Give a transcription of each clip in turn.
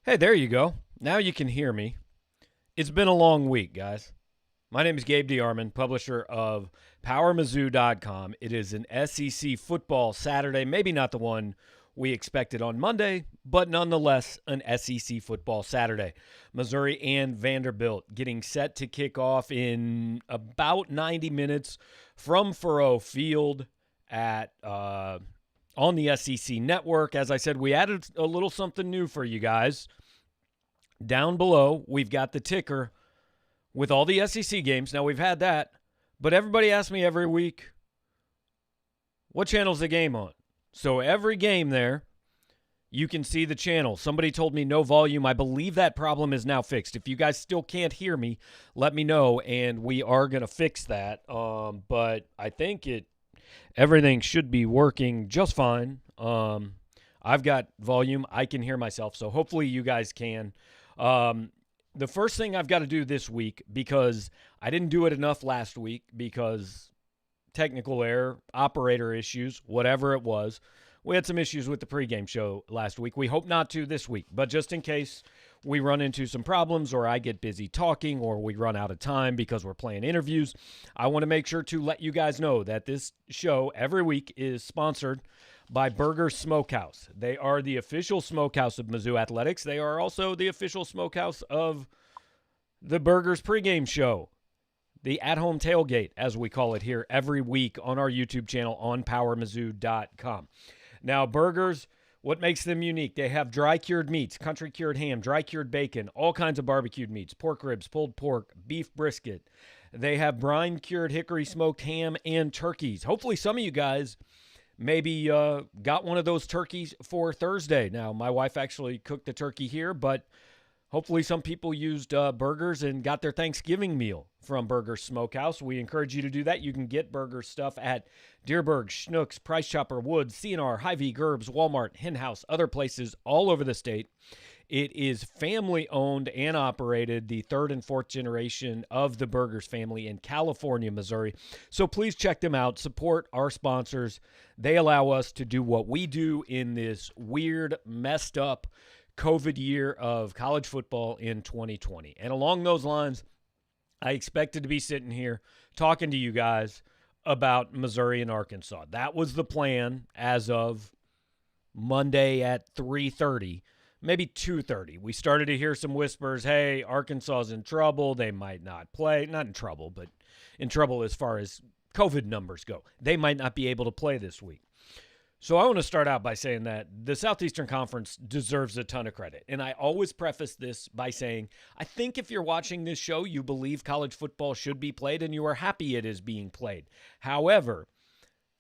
Hey, there you go. Now you can hear me. It's been a long week, guys. My name is Gabe DeArmond, publisher of PowerMizzou.com. It is an SEC football Saturday, maybe not the one we expected on Monday, but nonetheless an SEC football Saturday. Missouri and Vanderbilt getting set to kick off in about 90 minutes from Faurot Field at on the SEC network. As I said, we added a little something new for you guys. Down below, we've got the ticker with all the SEC games. Now, we've had that, but everybody asks me every week, what channel's the game on? So every game there, you can see the channel. Somebody told me no volume. I believe that problem is now fixed. If you guys still can't hear me, let me know, and we are going to fix that. But I think everything should be working just fine. I've got volume. I can hear myself, so hopefully you guys can. The first thing I've got to do this week, because I didn't do it enough last week because technical error, operator issues, whatever it was. We had some issues with the pregame show last week. We hope not to this week, but just in case we run into some problems or I get busy talking or we run out of time because we're playing interviews, I want to make sure to let you guys know that this show every week is sponsored by Burgers Smokehouse. They are the official smokehouse of Mizzou Athletics. They are also the official smokehouse of the Burgers pregame show, the at-home tailgate, as we call it here, every week on our YouTube channel on PowerMizzou.com. Now, Burgers, what makes them unique? They have dry-cured meats, country-cured ham, dry-cured bacon, all kinds of barbecued meats, pork ribs, pulled pork, beef brisket. They have brine-cured hickory-smoked ham and turkeys. Hopefully some of you guys maybe got one of those turkeys for Thursday. Now, my wife actually cooked the turkey here, but hopefully some people used Burgers and got their Thanksgiving meal from Burgers Smokehouse. We encourage you to do that. You can get Burgers stuff at Deerberg, Schnucks, Price Chopper, Woods, C&R, Hy-Vee, Gerbs, Walmart, Hen House, other places all over the state. It is family-owned and operated, the third and fourth generation of the Burgers family in California, Missouri. So please check them out. Support our sponsors. They allow us to do what we do in this weird, messed up COVID year of college football in 2020. And along those lines, I expected to be sitting here talking to you guys about Missouri and Arkansas. That was the plan as of Monday at 3:30. Maybe 2:30. We started to hear some whispers, hey, Arkansas's in trouble. They might not play. Not in trouble, but in trouble as far as COVID numbers go. They might not be able to play this week. So I want to start out by saying that the Southeastern Conference deserves a ton of credit. And I always preface this by saying, I think if you're watching this show, you believe college football should be played and you are happy it is being played. However,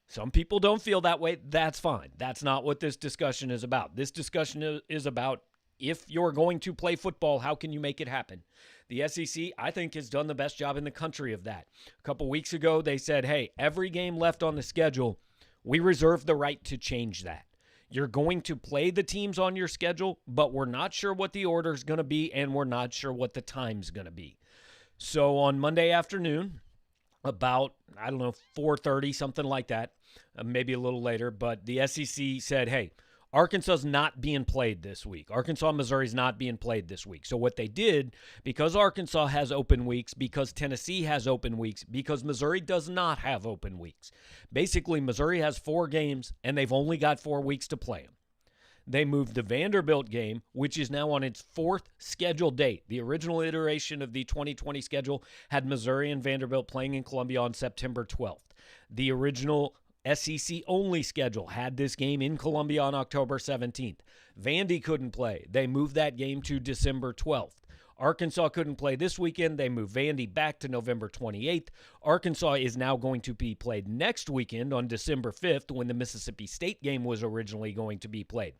some people don't feel that way. That's fine. That's not what this discussion is about. This discussion is about if you're going to play football, how can you make it happen? The SEC, I think, has done the best job in the country of that. A couple weeks ago, they said, hey, every game left on the schedule, we reserve the right to change that. You're going to play the teams on your schedule, but we're not sure what the order is going to be, and we're not sure what the time's going to be. So on Monday afternoon, about, 4:30, something like that, maybe a little later, but the SEC said, hey, Arkansas's not being played this week. Arkansas and Missouri's not being played this week. So what they did, because Arkansas has open weeks, because Tennessee has open weeks, because Missouri does not have open weeks, basically Missouri has 4 games, and they've only got 4 weeks to play them. They moved the Vanderbilt game, which is now on its 4th scheduled date. The original iteration of the 2020 schedule had Missouri and Vanderbilt playing in Columbia on September 12th. The original SEC-only schedule had this game in Columbia on October 17th. Vandy couldn't play. They moved that game to December 12th. Arkansas couldn't play this weekend. They moved Vandy back to November 28th. Arkansas is now going to be played next weekend on December 5th when the Mississippi State game was originally going to be played.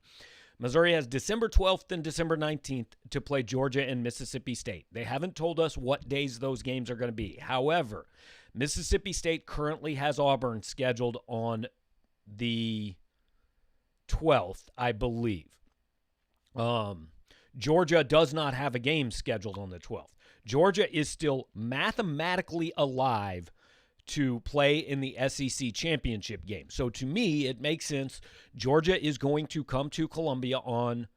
Missouri has December 12th and December 19th to play Georgia and Mississippi State. They haven't told us what days those games are going to be. However, Mississippi State currently has Auburn scheduled on the 12th, I believe. Georgia does not have a game scheduled on the 12th. Georgia is still mathematically alive to play in the SEC championship game. So to me, it makes sense. Georgia is going to come to Columbia on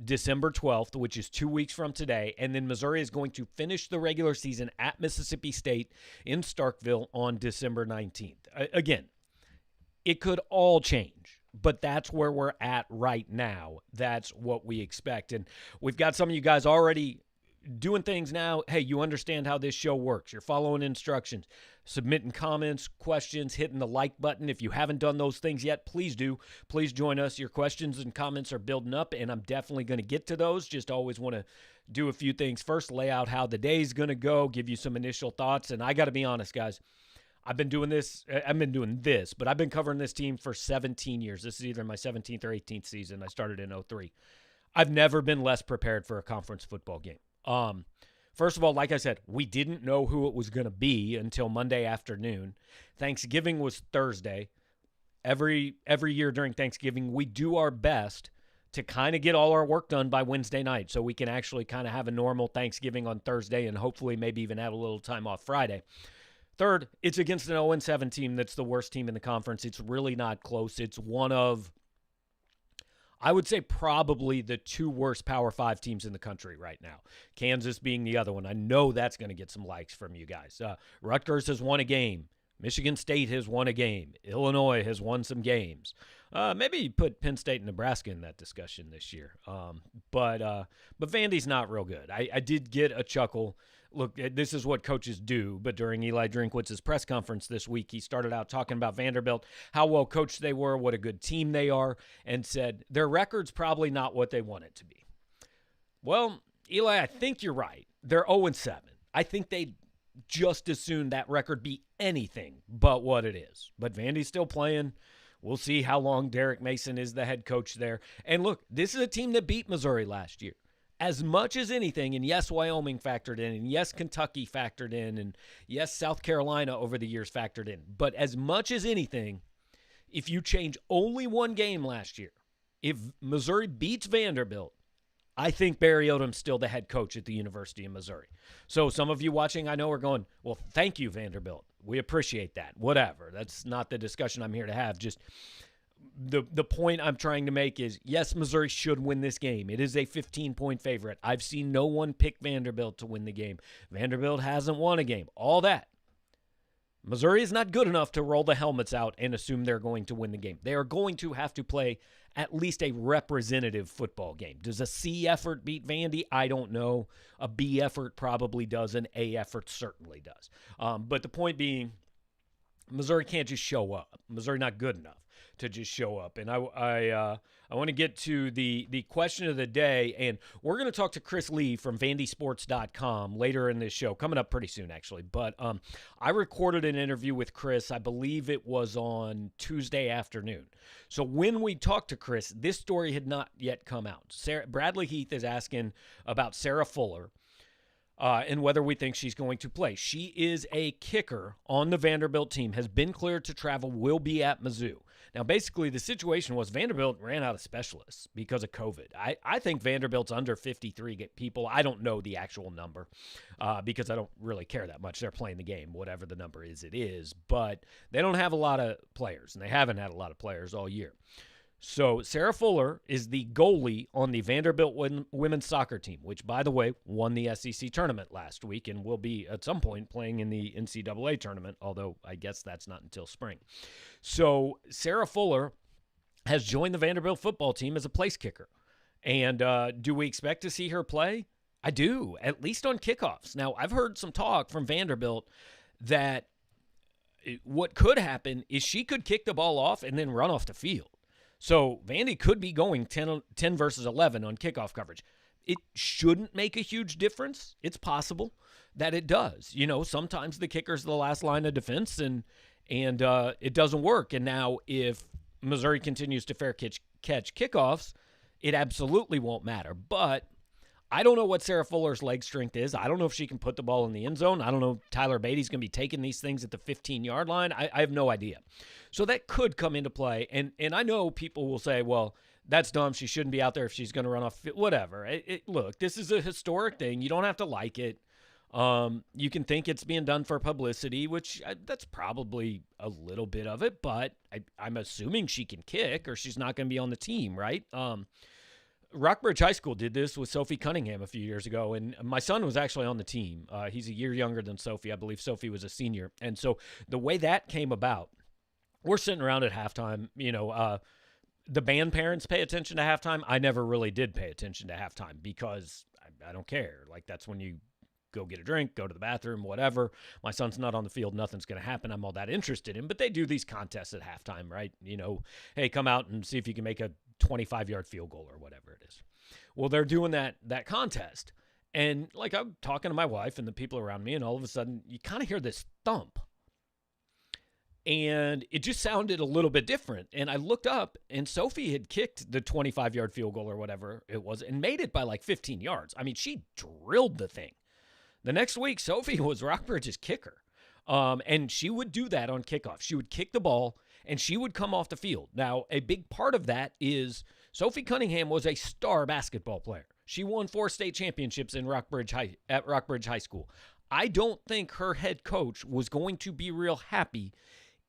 December 12th, which is 2 weeks from today, and then Missouri is going to finish the regular season at Mississippi State in Starkville on December 19th. Again, it could all change, but that's where we're at right now. That's what we expect. And we've got some of you guys already doing things now. Hey, you understand how this show works. You're following instructions, submitting comments, questions, hitting the like button. If you haven't done those things yet, please do. Please join us. Your questions and comments are building up, and I'm definitely going to get to those. Just always want to do a few things first, lay out how the day's going to go, give you some initial thoughts. And I got to be honest, guys, I've been doing this, but I've been covering this team for 17 years. This is either my 17th or 18th season. I started in 03. I've never been less prepared for a conference football game. First of all, like I said, we didn't know who it was going to be until Monday afternoon. Thanksgiving was Thursday. Every year during Thanksgiving, we do our best to kind of get all our work done by Wednesday night so we can actually kind of have a normal Thanksgiving on Thursday and hopefully maybe even have a little time off Friday. Third, it's against an 0-7 team that's the worst team in the conference. It's really not close. It's one of, I would say, probably the two worst Power 5 teams in the country right now. Kansas being the other one. I know that's going to get some likes from you guys. Rutgers has won a game. Michigan State has won a game. Illinois has won some games. Maybe put Penn State and Nebraska in that discussion this year. But Vandy's not real good. I did get a chuckle. Look, this is what coaches do, but during Eli Drinkwitz's press conference this week, he started out talking about Vanderbilt, how well coached they were, what a good team they are, and said their record's probably not what they want it to be. Well, Eli, I think you're right. They're 0-7. I think they'd just as soon that record be anything but what it is. But Vandy's still playing. We'll see how long Derek Mason is the head coach there. And look, this is a team that beat Missouri last year. As much as anything, and yes, Wyoming factored in, and yes, Kentucky factored in, and yes, South Carolina over the years factored in. But as much as anything, if you change only one game last year, if Missouri beats Vanderbilt, I think Barry Odom's still the head coach at the University of Missouri. So some of you watching, I know, are going, well, thank you, Vanderbilt. We appreciate that. Whatever. That's not the discussion I'm here to have. Just the point I'm trying to make is, yes, Missouri should win this game. It is a 15-point favorite. I've seen no one pick Vanderbilt to win the game. Vanderbilt hasn't won a game. All that. Missouri is not good enough to roll the helmets out and assume they're going to win the game. They are going to have to play at least a representative football game. Does a C effort beat Vandy? I don't know. A B effort probably does. An A effort certainly does. But the point being, Missouri can't just show up. Missouri not good enough to just show up. And I want to get to the question of the day, and we're going to talk to Chris Lee from VandySports.com later in this show, coming up pretty soon, actually. But I recorded an interview with Chris. I believe it was on Tuesday afternoon. So when we talked to Chris, this story had not yet come out. Bradley Heath is asking about Sarah Fuller, and whether we think she's going to play. She is a kicker on the Vanderbilt team, has been cleared to travel, will be at Mizzou. Now, basically, the situation was Vanderbilt ran out of specialists because of COVID. I think Vanderbilt's under 53 people. I don't know the actual number because I don't really care that much. They're playing the game. Whatever the number is, it is. But they don't have a lot of players, and they haven't had a lot of players all year. So Sarah Fuller is the goalie on the Vanderbilt women's soccer team, which, by the way, won the SEC tournament last week and will be at some point playing in the NCAA tournament, although I guess that's not until spring. So Sarah Fuller has joined the Vanderbilt football team as a place kicker. And do we expect to see her play? I do, at least on kickoffs. Now, I've heard some talk from Vanderbilt that what could happen is she could kick the ball off and then run off the field. So Vandy could be going 10 versus 11 on kickoff coverage. It shouldn't make a huge difference. It's possible that it does. You know, sometimes the kicker's the last line of defense, and it doesn't work. And now if Missouri continues to fair catch kickoffs, it absolutely won't matter. But I don't know what Sarah Fuller's leg strength is. I don't know if she can put the ball in the end zone. I don't know if Tyler Beatty's going to be taking these things at the 15-yard line. I have no idea. So that could come into play. And I know people will say, well, that's dumb. She shouldn't be out there if she's going to run off. Whatever. Look, this is a historic thing. You don't have to like it. You can think it's being done for publicity, which that's probably a little bit of it. But I'm assuming she can kick or she's not going to be on the team, right? Rockbridge High School did this with Sophie Cunningham a few years ago, and my son was actually on the team. He's a year younger than Sophie. I believe Sophie was a senior. And so the way that came about, we're sitting around at halftime. The band parents pay attention to halftime. I never really did pay attention to halftime because I don't care. Like, that's when you go get a drink, go to the bathroom, whatever. My son's not on the field. Nothing's going to happen I'm all that interested in. But they do these contests at halftime, right? Hey, come out and see if you can make a 25-yard field goal or whatever it is. Well, they're doing that contest. And, like, I'm talking to my wife and the people around me, and all of a sudden you kind of hear this thump. And it just sounded a little bit different. And I looked up, and Sophie had kicked the 25-yard field goal or whatever it was and made it by like 15 yards. I mean, she drilled the thing. The next week, Sophie was Rockbridge's kicker. And she would do that on kickoff. She would kick the ball, and she would come off the field. Now, a big part of that is Sophie Cunningham was a star basketball player. She won 4 state championships at Rockbridge High School. I don't think her head coach was going to be real happy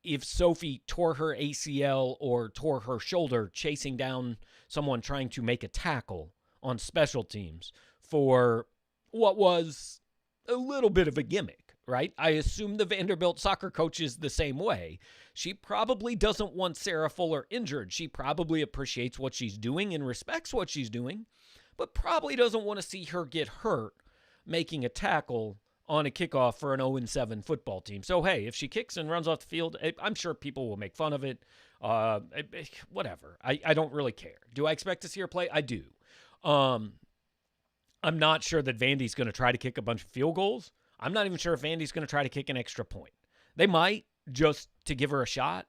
if Sophie tore her ACL or tore her shoulder chasing down someone trying to make a tackle on special teams for what was a little bit of a gimmick, right? I assume the Vanderbilt soccer coach is the same way. She probably doesn't want Sarah Fuller injured. She probably appreciates what she's doing and respects what she's doing, but probably doesn't want to see her get hurt making a tackle on a kickoff for an 0-7 football team. So, hey, if she kicks and runs off the field, I'm sure people will make fun of it. Whatever. I don't really care. Do I expect to see her play? I do. I'm not sure that Vandy's going to try to kick a bunch of field goals. I'm not even sure if Vandy's going to try to kick an extra point. They might, just to give her a shot.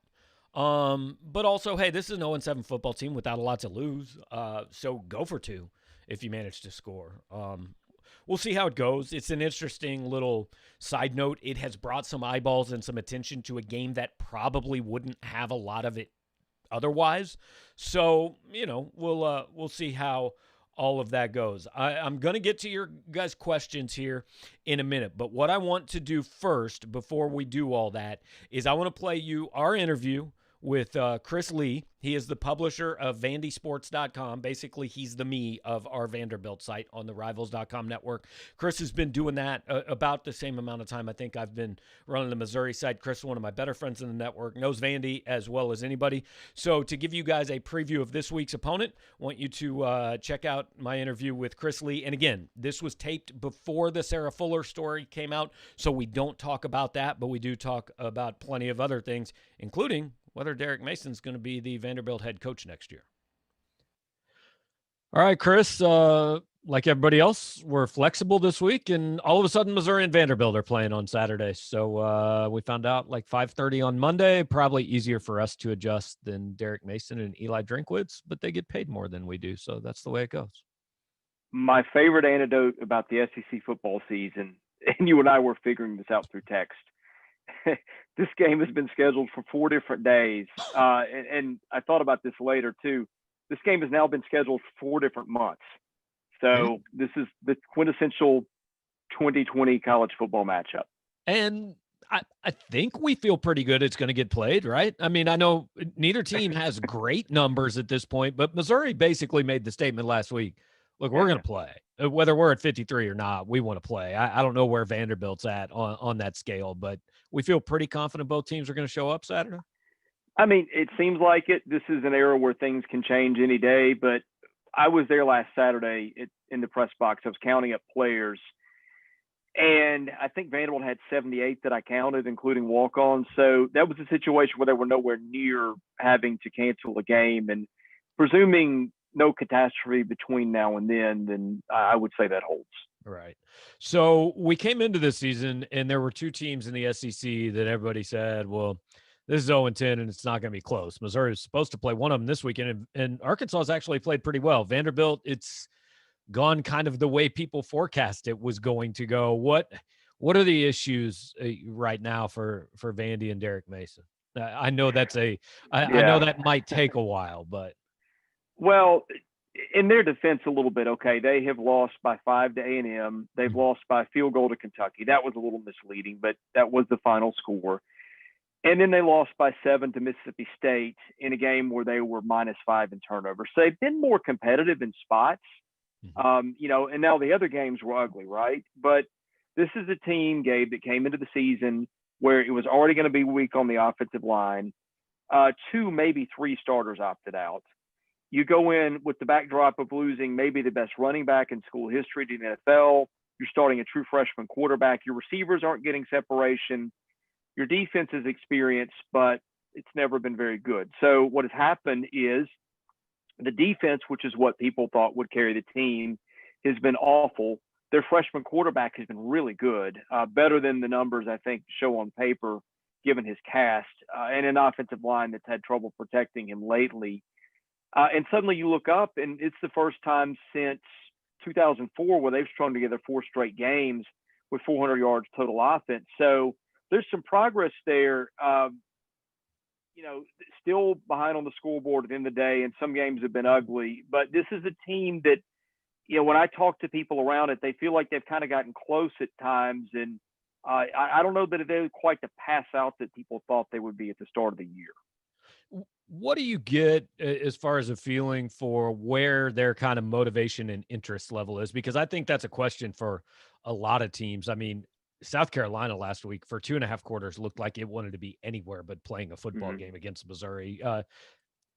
But also, hey, this is an 0-7 football team without a lot to lose. So go for 2 if you manage to score. We'll see how it goes. It's an interesting little side note. It has brought some eyeballs and some attention to a game that probably wouldn't have a lot of it otherwise. So, we'll see how all of that goes. I'm going to get to your guys' questions here in a minute, but what I want to do first before we do all that is I want to play you our interview with Chris Lee. He is the publisher of VandySports.com. Basically, he's the me of our Vanderbilt site on the Rivals.com network. Chris has been doing that about the same amount of time I think I've been running the Missouri site. Chris is one of my better friends in the network, knows Vandy as well as anybody. So to give you guys a preview of this week's opponent, I want you to check out my interview with Chris Lee. And again, this was taped before the Sarah Fuller story came out, so we don't talk about that, but we do talk about plenty of other things, including whether Derek Mason's going to be the Vanderbilt head coach next year. All right, Chris, like everybody else, we're flexible this week, and all of a sudden Missouri and Vanderbilt are playing on Saturday. So we found out like 5:30 on Monday, probably easier for us to adjust than Derek Mason and Eli Drinkwitz, but they get paid more than we do, so that's the way it goes. My favorite anecdote about the SEC football season, and you and I were figuring this out through text, this game has been scheduled for 4 different days. And I thought about this later too. This game has now been scheduled for 4 different months. So This is the quintessential 2020 college football matchup. And I think we feel pretty good it's going to get played, right? I mean, I know neither team has great numbers at this point, but Missouri basically made the statement last week, look, we're going to play. Whether we're at 53 or not, we want to play. I don't know where Vanderbilt's at on that scale, but we feel pretty confident both teams are going to show up Saturday. I mean, it seems like it. This is an era where things can change any day, but I was there last Saturday in the press box. I was counting up players, and I think Vanderbilt had 78 that I counted, including walk-ons. So that was a situation where they were nowhere near having to cancel a game. And presuming no catastrophe between now and then I would say that holds. Right. So we came into this season, and there were 2 teams in the SEC that everybody said, well, this is 0-10, and it's not going to be close. Missouri is supposed to play one of them this weekend, and Arkansas has actually played pretty well. Vanderbilt, it's gone kind of the way people forecast it was going to go. What are the issues right now for Vandy and Derek Mason? I know that's I know that might take a while, but. Well, in their defense a little bit, okay, they have lost by 5 to A&M. They've lost by a field goal to Kentucky. That was a little misleading, but that was the final score. And then they lost by 7 to Mississippi State in a game where they were -5 in turnovers. So they've been more competitive in spots, and now the other games were ugly, right? But this is a team, Gabe, that came into the season where it was already going to be weak on the offensive line. 2, maybe 3 starters opted out. You go in with the backdrop of losing maybe the best running back in school history to the NFL. You're starting a true freshman quarterback. Your receivers aren't getting separation. Your defense is experienced, but it's never been very good. So what has happened is the defense, which is what people thought would carry the team, has been awful. Their freshman quarterback has been really good, better than the numbers I think show on paper, given his cast, and an offensive line that's had trouble protecting him lately. And suddenly you look up, and it's the first time since 2004 where they've strung together 4 straight games with 400 yards total offense. So there's some progress there. Still behind on the scoreboard at the end of the day, and some games have been ugly. But this is a team that, when I talk to people around it, they feel like they've kind of gotten close at times. And I don't know that they're quite the pass out that people thought they would be at the start of the year. What do you get as far as a feeling for where their kind of motivation and interest level is? Because I think that's a question for a lot of teams. I mean, South Carolina last week for 2.5 quarters looked like it wanted to be anywhere but playing a football game against Missouri.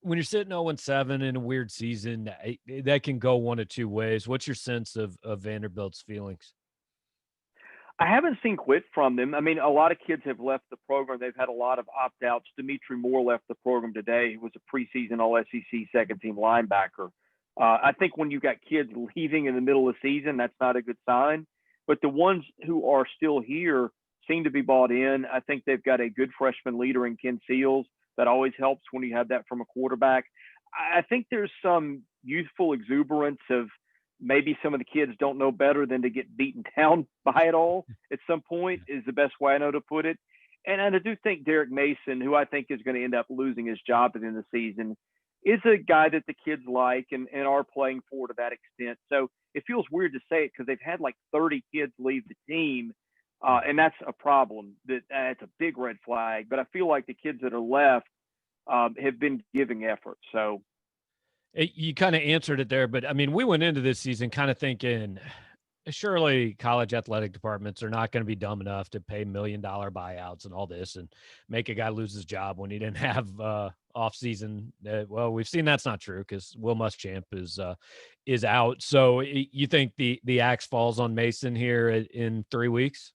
When you're sitting 0-7 in a weird season, that can go one of two ways. What's your sense of Vanderbilt's feelings? I haven't seen quit from them. I mean, a lot of kids have left the program. They've had a lot of opt-outs. Dimitri Moore left the program today. He was a preseason All-SEC second-team linebacker. I think when you've got kids leaving in the middle of the season, that's not a good sign. But the ones who are still here seem to be bought in. I think they've got a good freshman leader in Ken Seals. That always helps when you have that from a quarterback. I think there's some youthful exuberance of maybe some of the kids don't know better than to get beaten down by it all at some point is the best way I know to put it. And I do think Derek Mason, who I think is going to end up losing his job at the end of the season, is a guy that the kids like and are playing for to that extent. So it feels weird to say it because they've had like 30 kids leave the team. And that's a problem. That's a big red flag. But I feel like the kids that are left have been giving effort. So You kind of answered it there, but I mean, we went into this season kind of thinking surely college athletic departments are not going to be dumb enough to pay $1 million buyouts and all this and make a guy lose his job when he didn't have off season. Well, we've seen that's not true because Will Muschamp is out. So you think the axe falls on Mason here in 3 weeks?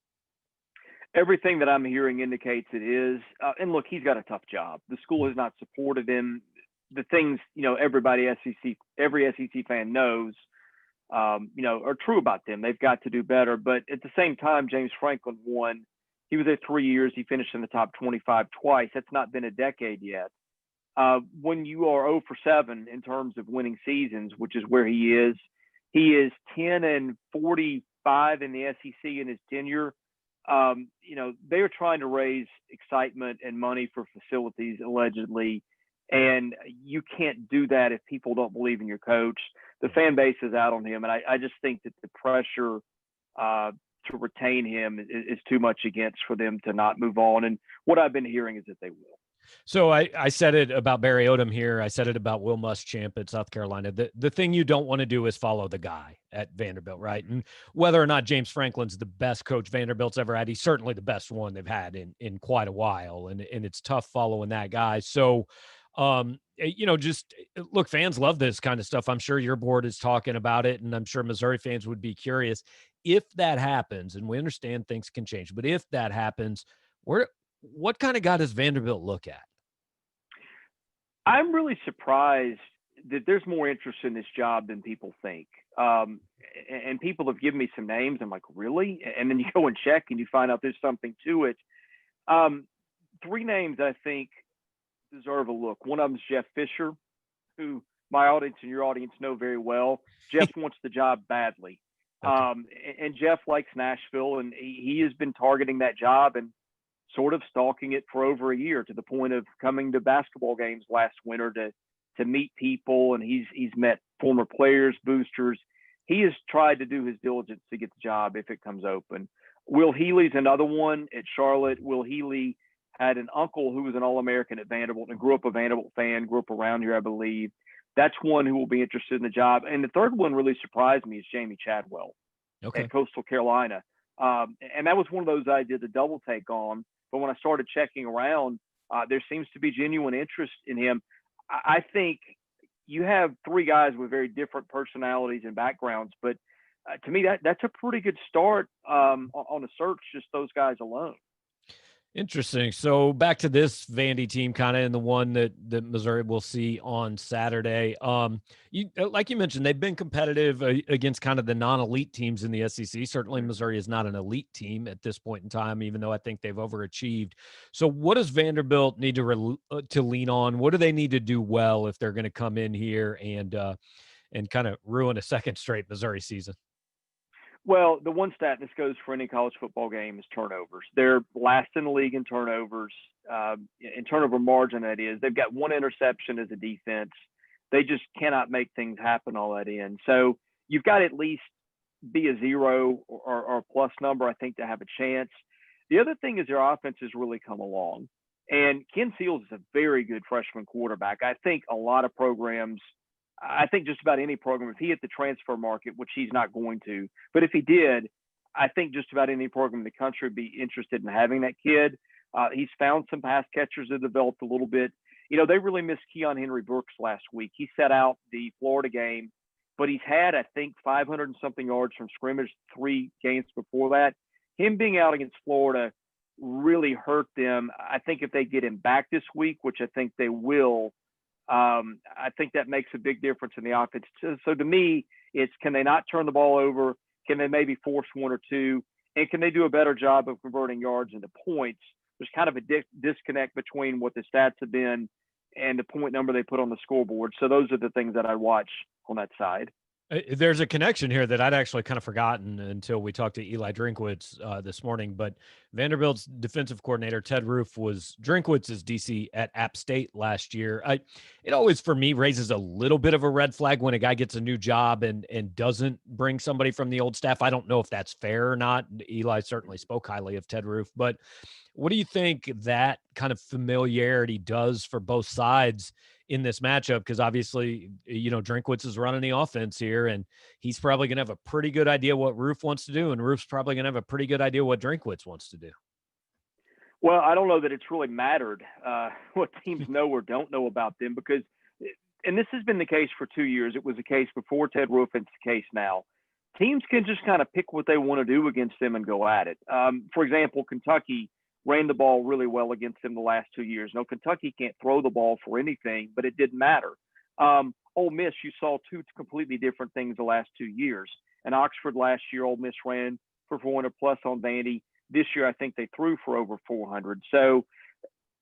Everything that I'm hearing indicates it is. And look, he's got a tough job. The school has not supported him. The things, every SEC fan knows, are true about them. They've got to do better. But at the same time, James Franklin won. He was there 3 years. He finished in the top 25 twice. That's not been a decade yet. When you are 0 for 7 in terms of winning seasons, which is where he is 10-45 in the SEC in his tenure. They are trying to raise excitement and money for facilities, allegedly. And you can't do that if people don't believe in your coach. The fan base is out on him. And I just think that the pressure to retain him is too much against for them to not move on. And what I've been hearing is that they will. So I said it about Barry Odom here. I said it about Will Muschamp at South Carolina. The thing you don't want to do is follow the guy at Vanderbilt, right? And whether or not James Franklin's the best coach Vanderbilt's ever had, he's certainly the best one they've had in quite a while. And it's tough following that guy. So, just look, fans love this kind of stuff. I'm sure your board is talking about it, and I'm sure Missouri fans would be curious if that happens. And we understand things can change, but if that happens, what kind of guy does Vanderbilt look at? I'm really surprised that there's more interest in this job than people think. And people have given me some names. I'm like, really? And then you go and check and you find out there's something to it. 3 names I think deserve a look. One of them is Jeff Fisher, who my audience and your audience know very well. Jeff wants the job badly. Okay. And Jeff likes Nashville, and he has been targeting that job and sort of stalking it for over a year, to the point of coming to basketball games last winter to meet people. And he's met former players, boosters. He has tried to do his diligence to get the job if it comes open. Will Healy's another one at Charlotte. Will Healy had an uncle who was an All-American at Vanderbilt and grew up a Vanderbilt fan, grew up around here, I believe. That's one who will be interested in the job. And the third one really surprised me is Jamie Chadwell Okay. at Coastal Carolina. And that was one of those I did the double take on. But when I started checking around, there seems to be genuine interest in him. I think you have three guys with very different personalities and backgrounds, but to me, that's a pretty good start on a search, just those guys alone. Interesting. So back to this Vandy team, kind of in the one that Missouri will see on Saturday. You like you mentioned, they've been competitive against kind of the non-elite teams in the SEC. Certainly, Missouri is not an elite team at this point in time, even though I think they've overachieved. So, what does Vanderbilt need to lean on? What do they need to do well if they're going to come in here and kind of ruin a second straight Missouri season? Well, the one stat, this goes for any college football game, is turnovers. They're last in the league in turnovers, in turnover margin, that is. They've got one interception as a defense. They just cannot make things happen all that in. So you've got to at least be a zero or a plus number, I think, to have a chance. The other thing is their offense has really come along. And Ken Seals is a very good freshman quarterback. I think a lot of programs – I think just about any program, if he hit the transfer market, which he's not going to, but if he did, I think just about any program in the country would be interested in having that kid. He's found some pass catchers that developed a little bit. You know, they really missed Keon Henry Brooks last week. He set out the Florida game, but he's had, I think, 500 and something yards from scrimmage 3 games before that. Him being out against Florida really hurt them. I think if they get him back this week, which I think they will, I think that makes a big difference in the offense. So to me, it's can they not turn the ball over? Can they maybe force 1 or 2? And can they do a better job of converting yards into points? There's kind of a disconnect between what the stats have been and the point number they put on the scoreboard. So those are the things that I watch on that side. There's a connection here that I'd actually kind of forgotten until we talked to Eli Drinkwitz this morning. But Vanderbilt's defensive coordinator, Ted Roof, was Drinkwitz's DC at App State last year. It always, for me, raises a little bit of a red flag when a guy gets a new job and doesn't bring somebody from the old staff. I don't know if that's fair or not. Eli certainly spoke highly of Ted Roof. But what do you think that kind of familiarity does for both sides in this matchup? Because obviously, you know, Drinkwitz is running the offense here, and he's probably going to have a pretty good idea what Roof wants to do, and Roof's probably going to have a pretty good idea what Drinkwitz wants to do. Well, I don't know that it's really mattered what teams know or don't know about them because, and this has been the case for 2 years. It was the case before Ted Roof. It's the case now. Teams can just kind of pick what they want to do against them and go at it. For example, Kentucky ran the ball really well against them the last 2 years. No, Kentucky can't throw the ball for anything, but it didn't matter. Ole Miss, you saw 2 completely different things the last 2 years. And Oxford last year, Ole Miss ran for 400 plus on Vandy. This year, I think they threw for over 400. So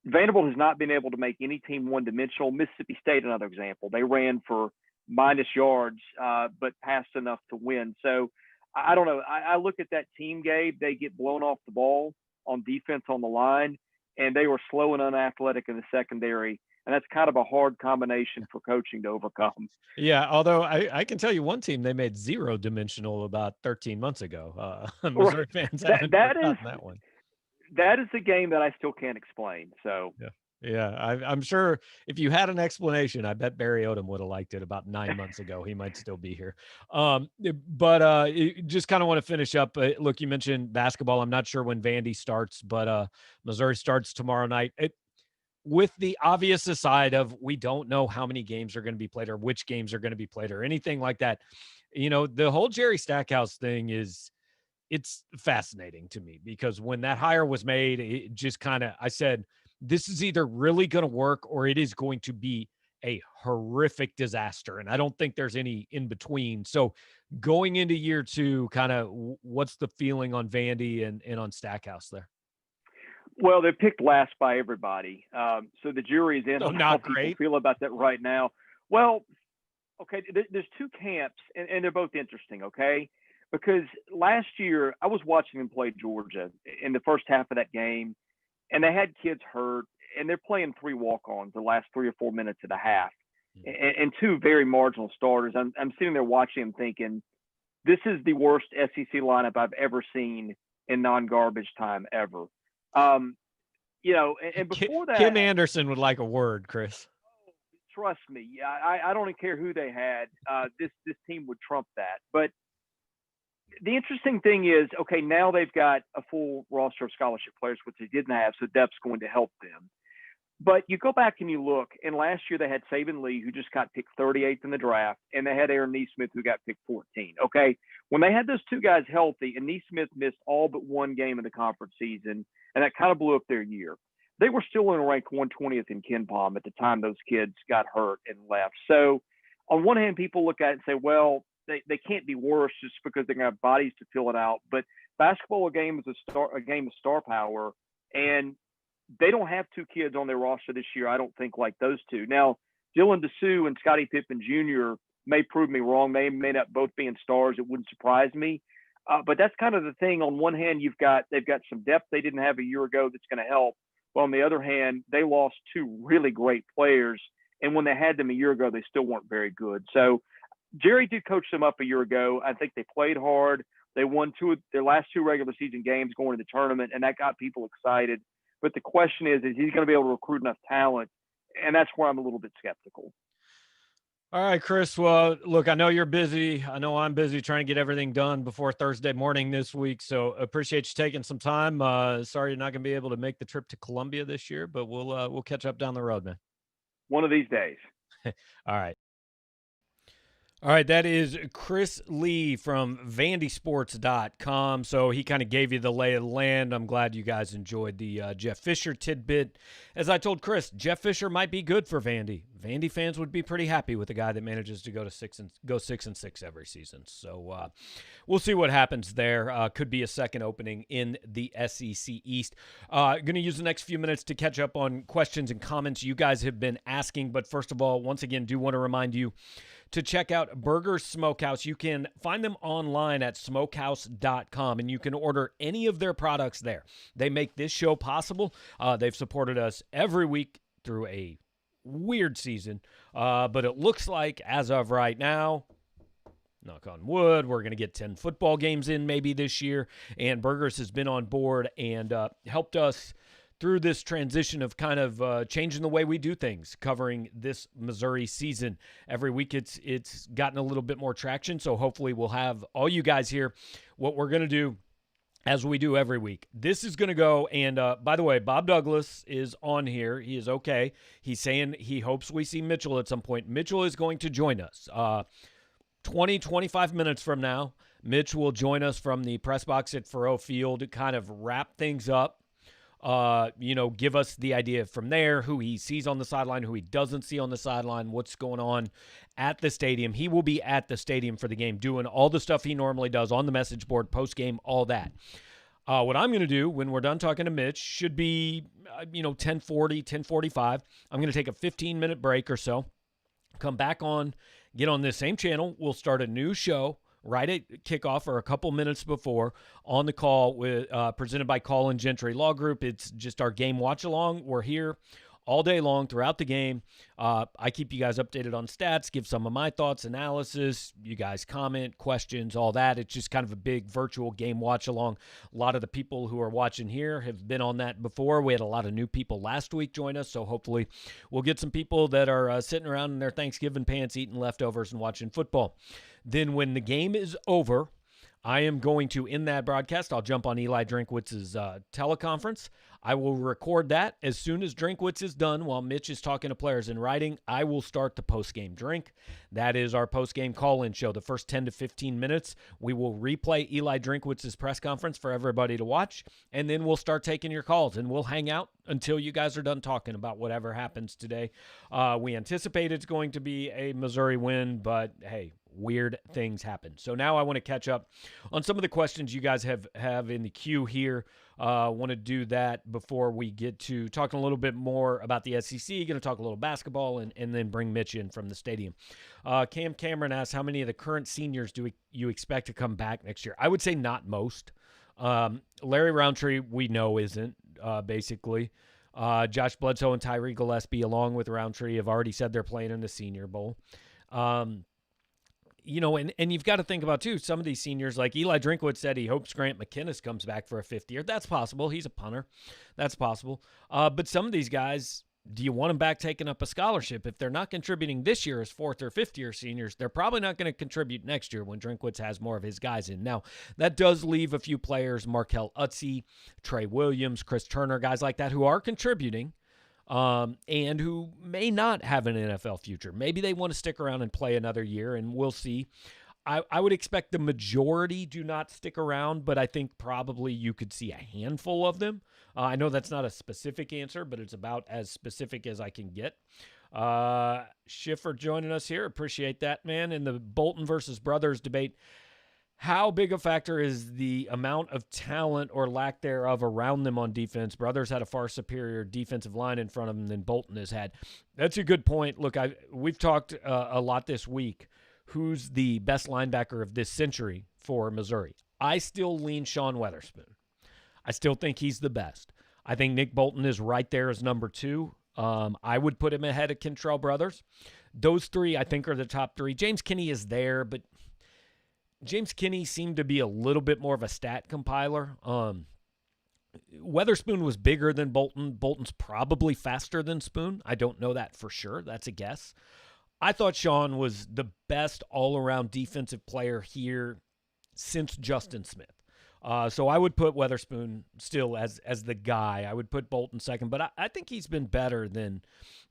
Vanderbilt has not been able to make any team one-dimensional. Mississippi State, another example. They ran for minus yards, but passed enough to win. So I don't know. I look at that team, Gabe. They get blown off the ball on defense on the line, and they were slow and unathletic in the secondary. And that's kind of a hard combination for coaching to overcome. Yeah, although I can tell you one team they made 0-dimensional about 13 months ago. Missouri fans haven't forgotten that one. That is the game that I still can't explain. So yeah, I'm sure if you had an explanation, I bet Barry Odom would have liked it about 9 months ago. He might still be here. But just kind of want to finish up. Look, you mentioned basketball. I'm not sure when Vandy starts, but Missouri starts tomorrow night. With the obvious aside of we don't know how many games are going to be played or which games are going to be played or anything like that, you know, the whole Jerry Stackhouse thing it's fascinating to me because when that hire was made, it just kind of, I said, this is either really going to work or it is going to be a horrific disaster. And I don't think there's any in between. So going into year 2, kind of what's the feeling on Vandy and on Stackhouse there? Well, they're picked last by everybody. So the jury is in on how people feel about that right now. Well, okay, there's 2 camps, and they're both interesting, okay? Because last year, I was watching them play Georgia in the first half of that game, and they had kids hurt, and they're playing 3 walk-ons the last 3 or 4 minutes of the half, and 2 very marginal starters. I'm sitting there watching them thinking, this is the worst SEC lineup I've ever seen in non-garbage time ever. And before that, Kim Anderson would like a word, Chris. trust me, I don't even care who they had. This team would trump that. But the interesting thing is, okay, now they've got a full roster of scholarship players, which they didn't have, so depth's going to help them. But you go back and you look, and last year they had Saban Lee, who just got picked 38th in the draft, and they had Aaron Neesmith, who got picked 14. Okay, when they had those two guys healthy, and Neesmith missed all but one game in the conference season, and that kind of blew up their year. They were still in ranked 120th in KenPom at the time those kids got hurt and left. So, on one hand, people look at it and say, well, they can't be worse just because they're going to have bodies to fill it out. But basketball, a game is a game of star power, and they don't have two kids on their roster this year, I don't think, like those two. Now, Dylan Dessou and Scottie Pippen Jr. may prove me wrong. They may not both being stars. It wouldn't surprise me. But that's kind of the thing. On one hand, they've got some depth they didn't have a year ago that's going to help. But on the other hand, they lost two really great players. And when they had them a year ago, they still weren't very good. So Jerry did coach them up a year ago. I think they played hard. They won their last two regular season games going to the tournament, and that got people excited. But the question is he going to be able to recruit enough talent? And that's where I'm a little bit skeptical. All right, Chris. Well, look, I know you're busy. I know I'm busy trying to get everything done before Thursday morning this week. So appreciate you taking some time. Sorry you're not going to be able to make the trip to Columbia this year, but we'll catch up down the road, man. One of these days. All right. All right, that is Chris Lee from vandysports.com. So he kind of gave you the lay of the land. I'm glad you guys enjoyed the Jeff Fisher tidbit. As I told Chris, Jeff Fisher might be good for Vandy. Vandy fans would be pretty happy with a guy that manages to go 6-6 every season. So we'll see what happens there. Could be a second opening in the SEC East. Going to use the next few minutes to catch up on questions and comments you guys have been asking. But first of all, once again, do want to remind you to check out Burgers Smokehouse. You can find them online at smokehouse.com, and you can order any of their products there. They make this show possible. They've supported us every week through a weird season, but it looks like as of right now, knock on wood, we're going to get 10 football games in maybe this year, and Burgers has been on board and helped us through this transition of kind of changing the way we do things, covering this Missouri season. Every week it's gotten a little bit more traction, so hopefully we'll have all you guys here. What we're going to do, as we do every week, this is going to go, and by the way, Bob Douglas is on here. He is okay. He's saying he hopes we see Mitchell at some point. Mitchell is going to join us 25 minutes from now. Mitch will join us from the press box at Faurot Field to kind of wrap things up. Give us the idea from there, who he sees on the sideline, who he doesn't see on the sideline, what's going on at the stadium. He will be at the stadium for the game, doing all the stuff he normally does on the message board, post-game, all that. What I'm going to do when we're done talking to Mitch should be, 10:40, 10:45. I'm going to take a 15-minute break or so, come back on, get on this same channel. We'll start a new show right at kickoff or a couple minutes before on the call with presented by Colin Gentry Law Group. It's just our game watch along. We're here all day long throughout the game. I keep you guys updated on stats, give some of my thoughts, analysis. You guys comment, questions, all that. It's just kind of a big virtual game watch along. A lot of the people who are watching here have been on that before. We had a lot of new people last week join us, so hopefully we'll get some people that are sitting around in their Thanksgiving pants eating leftovers and watching football. Then when the game is over, I am going to, in that broadcast, I'll jump on Eli Drinkwitz's teleconference. I will record that. As soon as Drinkwitz is done, while Mitch is talking to players in writing, I will start the post-game drink. That is our post-game call-in show. The first 10 to 15 minutes, we will replay Eli Drinkwitz's press conference for everybody to watch, and then we'll start taking your calls, and we'll hang out until you guys are done talking about whatever happens today. We anticipate it's going to be a Missouri win, but hey, weird things happen. So now I want to catch up on some of the questions you guys have in the queue here. Want to do that before we get to talking a little bit more about the SEC. Going to talk a little basketball and then bring Mitch in from the stadium. Cam Cameron asks, how many of the current seniors do you expect to come back next year? I would say not most. Larry Roundtree, we know isn't, basically. Josh Bledsoe and Tyree Gillespie, along with Roundtree, have already said they're playing in the Senior Bowl. and you've got to think about, too, some of these seniors, like Eli Drinkwitz said he hopes Grant McKinnis comes back for a fifth year. That's possible. He's a punter. That's possible. But some of these guys, do you want them back taking up a scholarship? If they're not contributing this year as fourth or fifth year seniors, they're probably not going to contribute next year when Drinkwitz has more of his guys in. Now, that does leave a few players, Markel Utze, Trey Williams, Chris Turner, guys like that who are contributing and who may not have an NFL future. Maybe they want to stick around and play another year, and we'll see. I would expect the majority do not stick around, but I think probably you could see a handful of them. I know that's not a specific answer, but it's about as specific as I can get. Schiffer joining us here. Appreciate that, man. In the Bolton versus Brothers debate, how big a factor is the amount of talent or lack thereof around them on defense? Brothers had a far superior defensive line in front of them than Bolton has had. That's a good point. Look, we've talked a lot this week. Who's the best linebacker of this century for Missouri? I still lean Sean Weatherspoon. I still think he's the best. I think Nick Bolton is right there as number 2. I would put him ahead of Kentrell Brothers. Those 3, I think, are the top 3. James Kinney is there, but James Kinney seemed to be a little bit more of a stat compiler. Weatherspoon was bigger than Bolton. Bolton's probably faster than Spoon. I don't know that for sure. That's a guess. I thought Sean was the best all-around defensive player here since Justin Smith. So I would put Weatherspoon still as the guy. I would put Bolton second, but I think he's been better than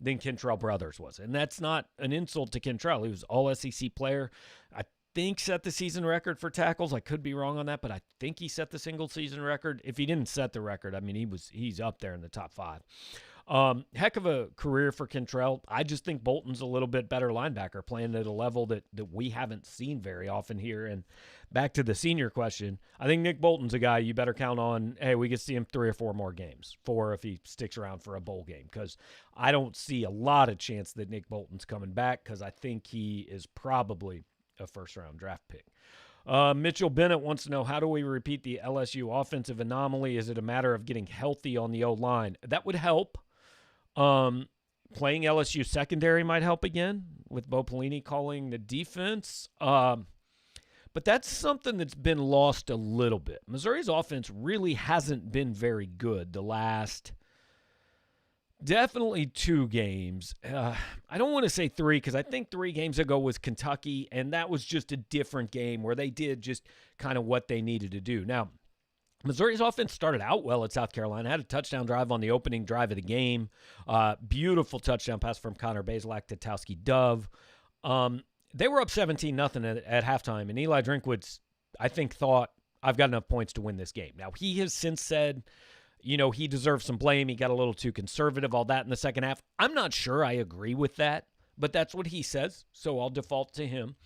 Kentrell Brothers was. And that's not an insult to Kentrell. He was all-SEC player. I think set the season record for tackles. I could be wrong on that, but I think he set the single-season record. If he didn't set the record, I mean, he's up there in the top 5. Heck of a career for Kentrell. I just think Bolton's a little bit better linebacker, playing at a level that we haven't seen very often here. And back to the senior question, I think Nick Bolton's a guy you better count on. Hey, we could see him 3 or 4 more games, 4 if he sticks around for a bowl game, because I don't see a lot of chance that Nick Bolton's coming back, because I think he is probably a first-round draft pick. Mitchell Bennett wants to know, how do we repeat the LSU offensive anomaly? Is it a matter of getting healthy on the O-line? That would help. Playing LSU secondary might help again with Bo Pelini calling the defense. But that's something that's been lost a little bit. Missouri's offense really hasn't been very good the last definitely 2 games. I don't want to say 3, because I think 3 games ago was Kentucky, and that was just a different game where they did just kind of what they needed to do. Now, Missouri's offense started out well at South Carolina, had a touchdown drive on the opening drive of the game. Beautiful touchdown pass from Connor Bazelak to Towski Dove. They were up 17-0 at halftime, and Eli Drinkwitz, I think, thought, I've got enough points to win this game. Now, he has since said, he deserves some blame. He got a little too conservative, all that in the second half. I'm not sure I agree with that, but that's what he says, so I'll default to him.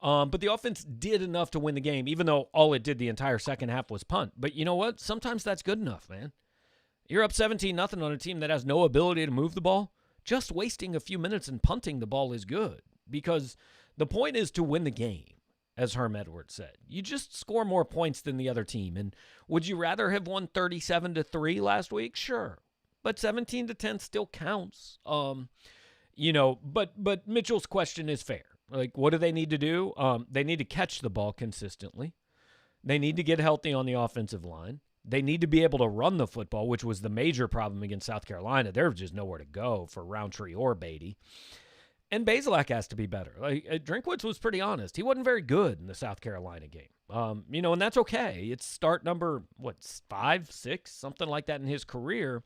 But the offense did enough to win the game, even though all it did the entire second half was punt. But you know what? Sometimes that's good enough, man. You're up 17-0 on a team that has no ability to move the ball. Just wasting a few minutes and punting the ball is good, because the point is to win the game, as Herm Edwards said. You just score more points than the other team. And would you rather have won 37-3 last week? Sure. But 17-10 still counts. But Mitchell's question is fair. Like, what do they need to do? They need to catch the ball consistently. They need to get healthy on the offensive line. They need to be able to run the football, which was the major problem against South Carolina. There was just nowhere to go for Roundtree or Beatty. And Bazelak has to be better. Like, Drinkwitz was pretty honest. He wasn't very good in the South Carolina game. And that's okay. It's start number, 5, 6, something like that in his career.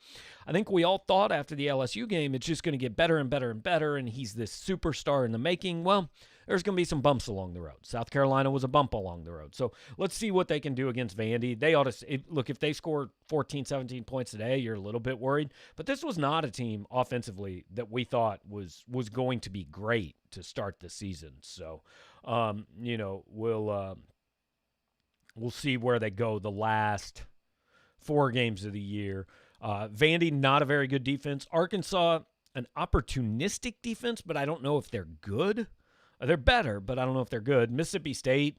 I think we all thought after the LSU game, it's just going to get better and better and better, and he's this superstar in the making. Well, there's going to be some bumps along the road. South Carolina was a bump along the road. So let's see what they can do against Vandy. They ought to look, if they score 14, 17 points today, you're a little bit worried. But this was not a team offensively that we thought was going to be great to start the season. So, we'll see where they go the last 4 games of the year. Vandy, not a very good defense. Arkansas, an opportunistic defense, but I don't know if they're good. They're better, but I don't know if they're good. Mississippi State,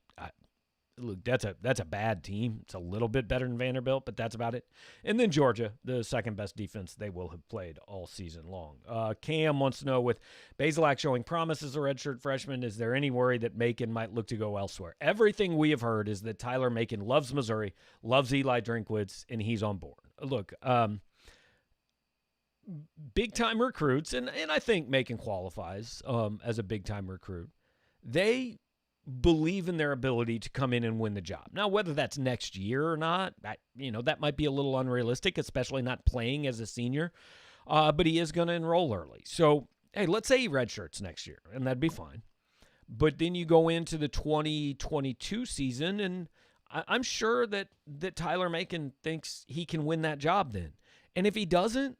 look, that's a bad team. It's a little bit better than Vanderbilt, but that's about it. And then Georgia, the second best defense they will have played all season long. Cam wants to know, with Bazelak showing promise as a redshirt freshman, is there any worry that Macon might look to go elsewhere? Everything we have heard is that Tyler Macon loves Missouri, loves Eli Drinkwitz, and he's on board. Look, big-time recruits, and I think Macon qualifies as a big-time recruit, they believe in their ability to come in and win the job. Now, whether that's next year or not, that might be a little unrealistic, especially not playing as a senior, but he is going to enroll early. So, hey, let's say he redshirts next year, and that'd be fine. But then you go into the 2022 season, and I'm sure that Tyler Macon thinks he can win that job then. And if he doesn't,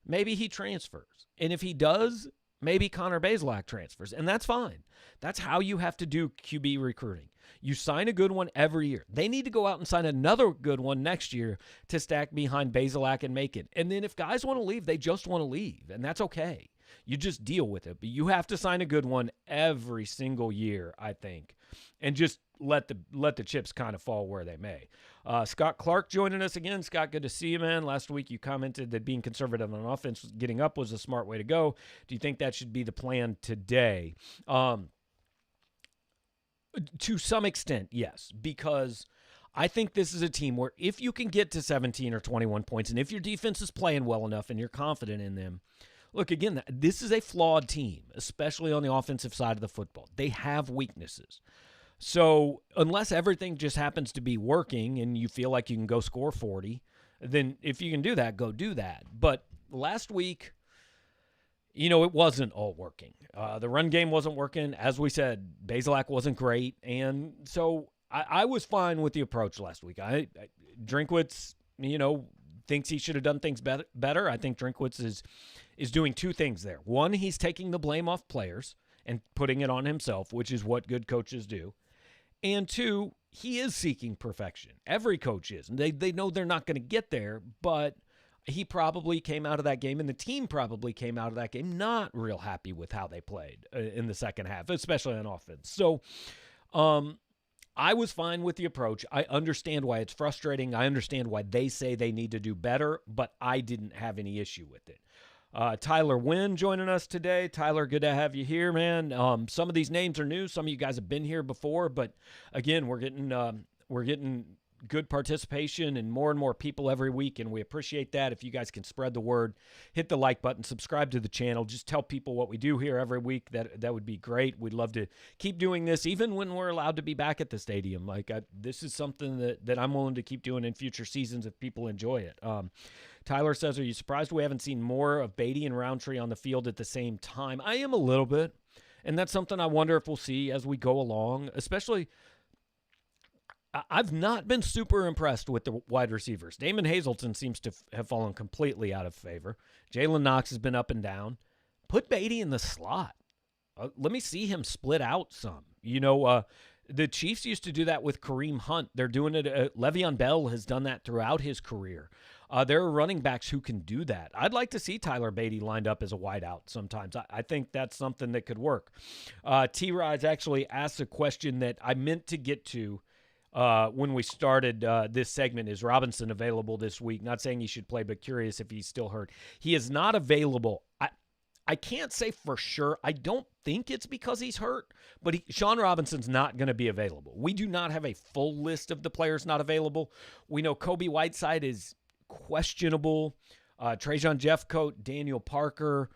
maybe he transfers. And if he does, maybe Connor Bazelak transfers. And that's fine. That's how you have to do QB recruiting. You sign a good one every year. They need to go out and sign another good one next year to stack behind Bazelak and Macon. And then if guys want to leave, they just want to leave. And that's okay. You just deal with it. But you have to sign a good one every single year, I think. And just let the chips kind of fall where they may. Scott Clark joining us again. Scott, good to see you, man. Last week you commented that being conservative on offense, getting up was a smart way to go. Do you think that should be the plan today? To some extent, yes, because I think this is a team where if you can get to 17 or 21 points, and if your defense is playing well enough and you're confident in them, look, again, this is a flawed team, especially on the offensive side of the football. They have weaknesses. So unless everything just happens to be working and you feel like you can go score 40, then if you can do that, go do that. But last week, it wasn't all working. The run game wasn't working. As we said, Bazelak wasn't great. And so I was fine with the approach last week. Drinkwitz, thinks he should have done things better. I think Drinkwitz is doing two things there. One, he's taking the blame off players and putting it on himself, which is what good coaches do. And two, he is seeking perfection. Every coach is. And they know they're not going to get there, but he probably came out of that game, and the team probably came out of that game not real happy with how they played in the second half, especially on offense. So I was fine with the approach. I understand why it's frustrating. I understand why they say they need to do better, but I didn't have any issue with it. Tyler Wynn joining us today. Tyler, good to have you here, man. Some of these names are new. Some of you guys have been here before, but again, we're getting good participation and more people every week, and we appreciate that. If you guys can spread the word, hit the like button, subscribe to the channel, just tell people what we do here every week. That would be great. We'd love to keep doing this, even when we're allowed to be back at the stadium. This is something that I'm willing to keep doing in future seasons if people enjoy it. Tyler says, are you surprised we haven't seen more of Beatty and Roundtree on the field at the same time? I am a little bit, and that's something I wonder if we'll see as we go along, especially I've not been super impressed with the wide receivers. Damon Hazelton seems to have fallen completely out of favor. Jalen Knox has been up and down. Put Beatty in the slot. Let me see him split out some. The Chiefs used to do that with Kareem Hunt. They're doing it. Le'Veon Bell has done that throughout his career. There are running backs who can do that. I'd like to see Tyler Beatty lined up as a wideout sometimes. I think that's something that could work. T-Rise actually asked a question that I meant to get to when we started this segment. Is Robinson available this week? Not saying he should play, but curious if he's still hurt. He is not available. I can't say for sure. I don't think it's because he's hurt, but Sean Robinson's not going to be available. We do not have a full list of the players not available. We know Kobe Whiteside is questionable. Trajan Jeffcoat, Daniel Parker,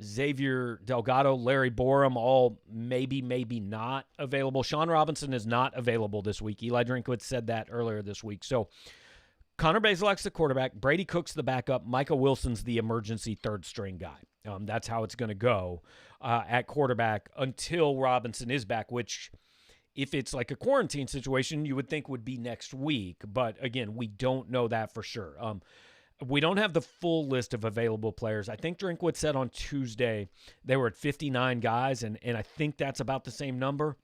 Xavier Delgado, Larry Borum, all maybe not available. Sean Robinson is not available this week. Eli Drinkwitz said that earlier this week. So Connor Bazelak's the quarterback. Brady Cook's the backup. Micah Wilson's the emergency third-string guy. That's how it's going to go at quarterback until Robinson is back, which if it's like a quarantine situation, you would think would be next week. But, again, we don't know that for sure. We don't have the full list of available players. I think Drinkwitz said on Tuesday they were at 59 guys, and I think that's about the same number.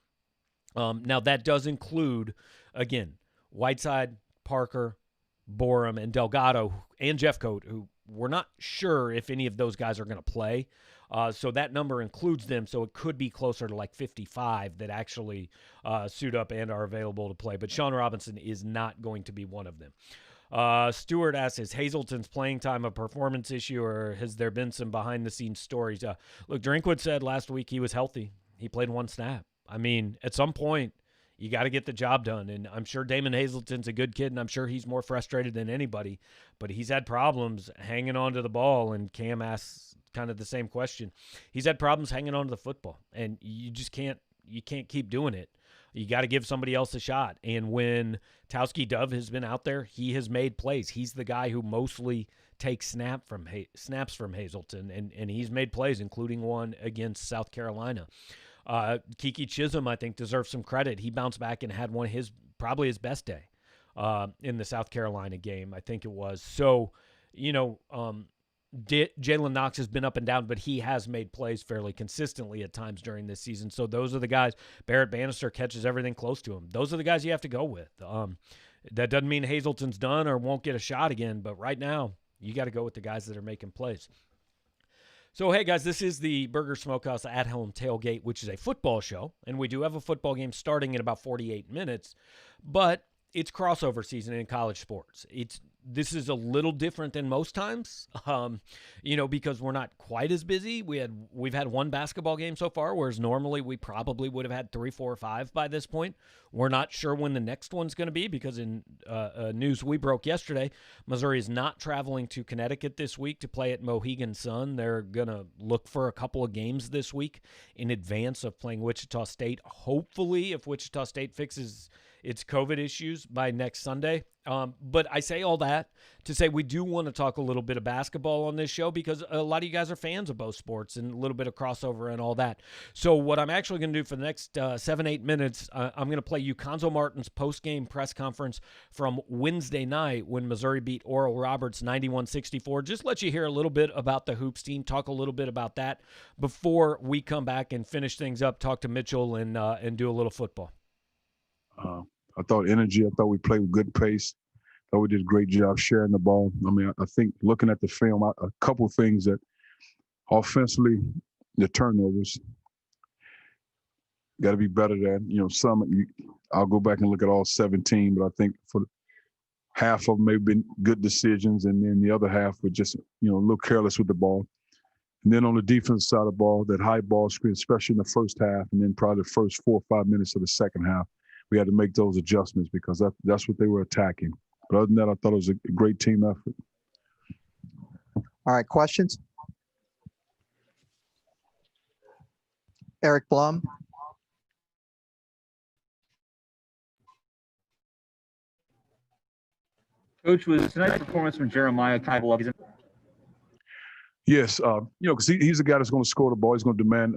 Now, that does include, again, Whiteside, Parker, Borum, and Delgado, and Jeffcoat, who we're not sure if any of those guys are going to play. So that number includes them, so it could be closer to like 55 that actually suit up and are available to play. But Sean Robinson is not going to be one of them. Stewart asks, is Hazelton's playing time a performance issue, or has there been some behind-the-scenes stories? Look, Drinkwood said last week he was healthy. He played one snap. I mean, at some point, you got to get the job done, and I'm sure Damon Hazelton's a good kid, and I'm sure he's more frustrated than anybody, but he's had problems hanging on to the ball, and Cam asks kind of the same question. He's had problems hanging on to the football, and you just can't keep doing it. You got to give somebody else a shot. And when Towski Dove has been out there, he has made plays. He's the guy who mostly takes snaps from Hazelton, and he's made plays, including one against South Carolina. Kiki Chisholm, I think, deserves some credit. He bounced back and had one of probably his best day in the South Carolina game, I think it was. So, Jalen Knox has been up and down, but he has made plays fairly consistently at times during this season. So those are the guys. Barrett Bannister catches everything close to him. Those are the guys you have to go with. That doesn't mean Hazelton's done or won't get a shot again, but right now you got to go with the guys that are making plays. So, hey, guys, this is the Burger Smokehouse at-home tailgate, which is a football show, and we do have a football game starting in about 48 minutes, but it's crossover season in college sports. This is a little different than most times, because we're not quite as busy. We've had one basketball game so far, whereas normally we probably would have had 3, 4, or 5 by this point. We're not sure when the next one's going to be because in news we broke yesterday, Missouri is not traveling to Connecticut this week to play at Mohegan Sun. They're going to look for a couple of games this week in advance of playing Wichita State. Hopefully, if Wichita State fixes its COVID issues by next Sunday. But I say all that to say we do want to talk a little bit of basketball on this show because a lot of you guys are fans of both sports and a little bit of crossover and all that. So what I'm actually going to do for the next 7-8 minutes, I'm going to play you Conzo Martin's post-game press conference from Wednesday night when Missouri beat Oral Roberts 91-64. Just let you hear a little bit about the Hoops team, talk a little bit about that before we come back and finish things up, talk to Mitchell and do a little football. I thought energy. I thought we played with good pace. I thought we did a great job sharing the ball. I mean, I think looking at the film, a couple things that offensively, the turnovers got to be better than, I'll go back and look at all 17, but I think for half of them may have been good decisions, and then the other half were just, a little careless with the ball. And then on the defensive side of the ball, that high ball screen, especially in the first half, and then probably the first 4 or 5 minutes of the second half, we had to make those adjustments because that's what they were attacking. But other than that, I thought it was a great team effort. All right, questions? Eric Blum. Coach, was tonight's performance from Jeremiah kind of a lucky? Yes, because he's the guy that's going to score the ball. He's going to demand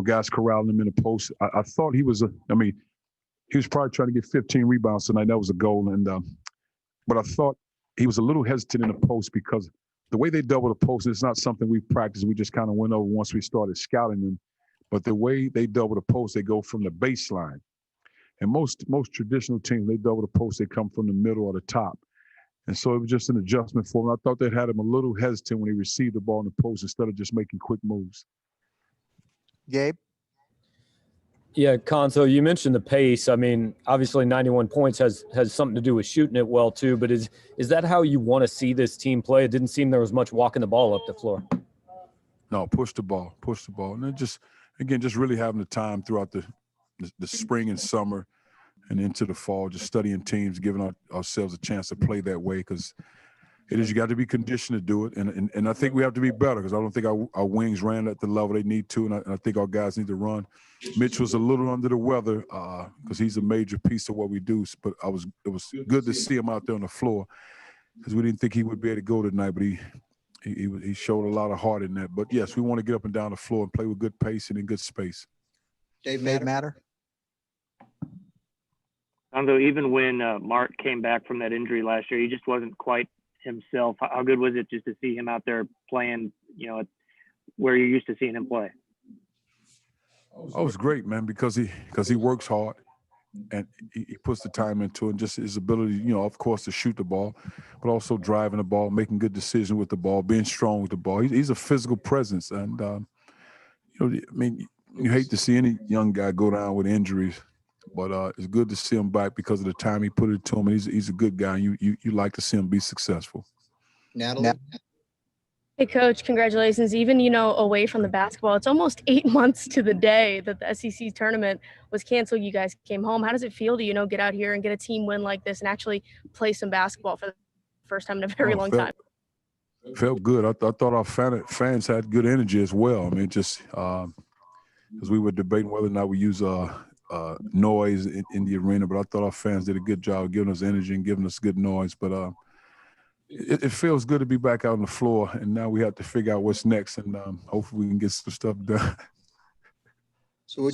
guys corralling him in the post. I thought he was he was probably trying to get 15 rebounds tonight. That was a goal. But I thought he was a little hesitant in the post because the way they double the post, it's not something we practiced. We just kind of went over once we started scouting them. But the way they double the post, they go from the baseline. And most traditional teams, they double the post, they come from the middle or the top. And so it was just an adjustment for him. I thought they'd had him a little hesitant when he received the ball in the post instead of just making quick moves. Gabe? Yeah, Conso, you mentioned the pace. I mean, obviously 91 points has something to do with shooting it well too, but is that how you want to see this team play? It didn't seem there was much walking the ball up the floor. No, push the ball. And then just really having the time throughout the spring and summer and into the fall, just studying teams, giving ourselves a chance to play that way because you got to be conditioned to do it. And I think we have to be better because I don't think our wings ran at the level they need to, and I think our guys need to run. Mitch was a little under the weather because he's a major piece of what we do, but it was good to see him out there on the floor because we didn't think he would be able to go tonight, but he showed a lot of heart in that. But, yes, we want to get up and down the floor and play with good pace and in good space. Dave Matter? Although even when Mark came back from that injury last year, he just wasn't quite himself. How good was it just to see him out there playing, where you're used to seeing him play? Oh, it was great, man, because he works hard. and he puts the time into it, and just his ability, of course, to shoot the ball, but also driving the ball, making good decisions with the ball, being strong with the ball. He's a physical presence, and you hate to see any young guy go down with injuries, but it's good to see him back because of the time he put it to him. And he's a good guy. And you like to see him be successful. Natalie? Hey, Coach, congratulations. Even, away from the basketball, it's almost 8 months to the day that the SEC tournament was canceled. You guys came home. How does it feel to, get out here and get a team win like this and actually play some basketball for the first time in a very long time? Felt good. I thought our fans had good energy as well. I mean, just because we were debating whether or not we use noise in the arena, but I thought our fans did a good job of giving us energy and giving us good noise. But it feels good to be back out on the floor, and now we have to figure out what's next, and hopefully we can get some stuff done. So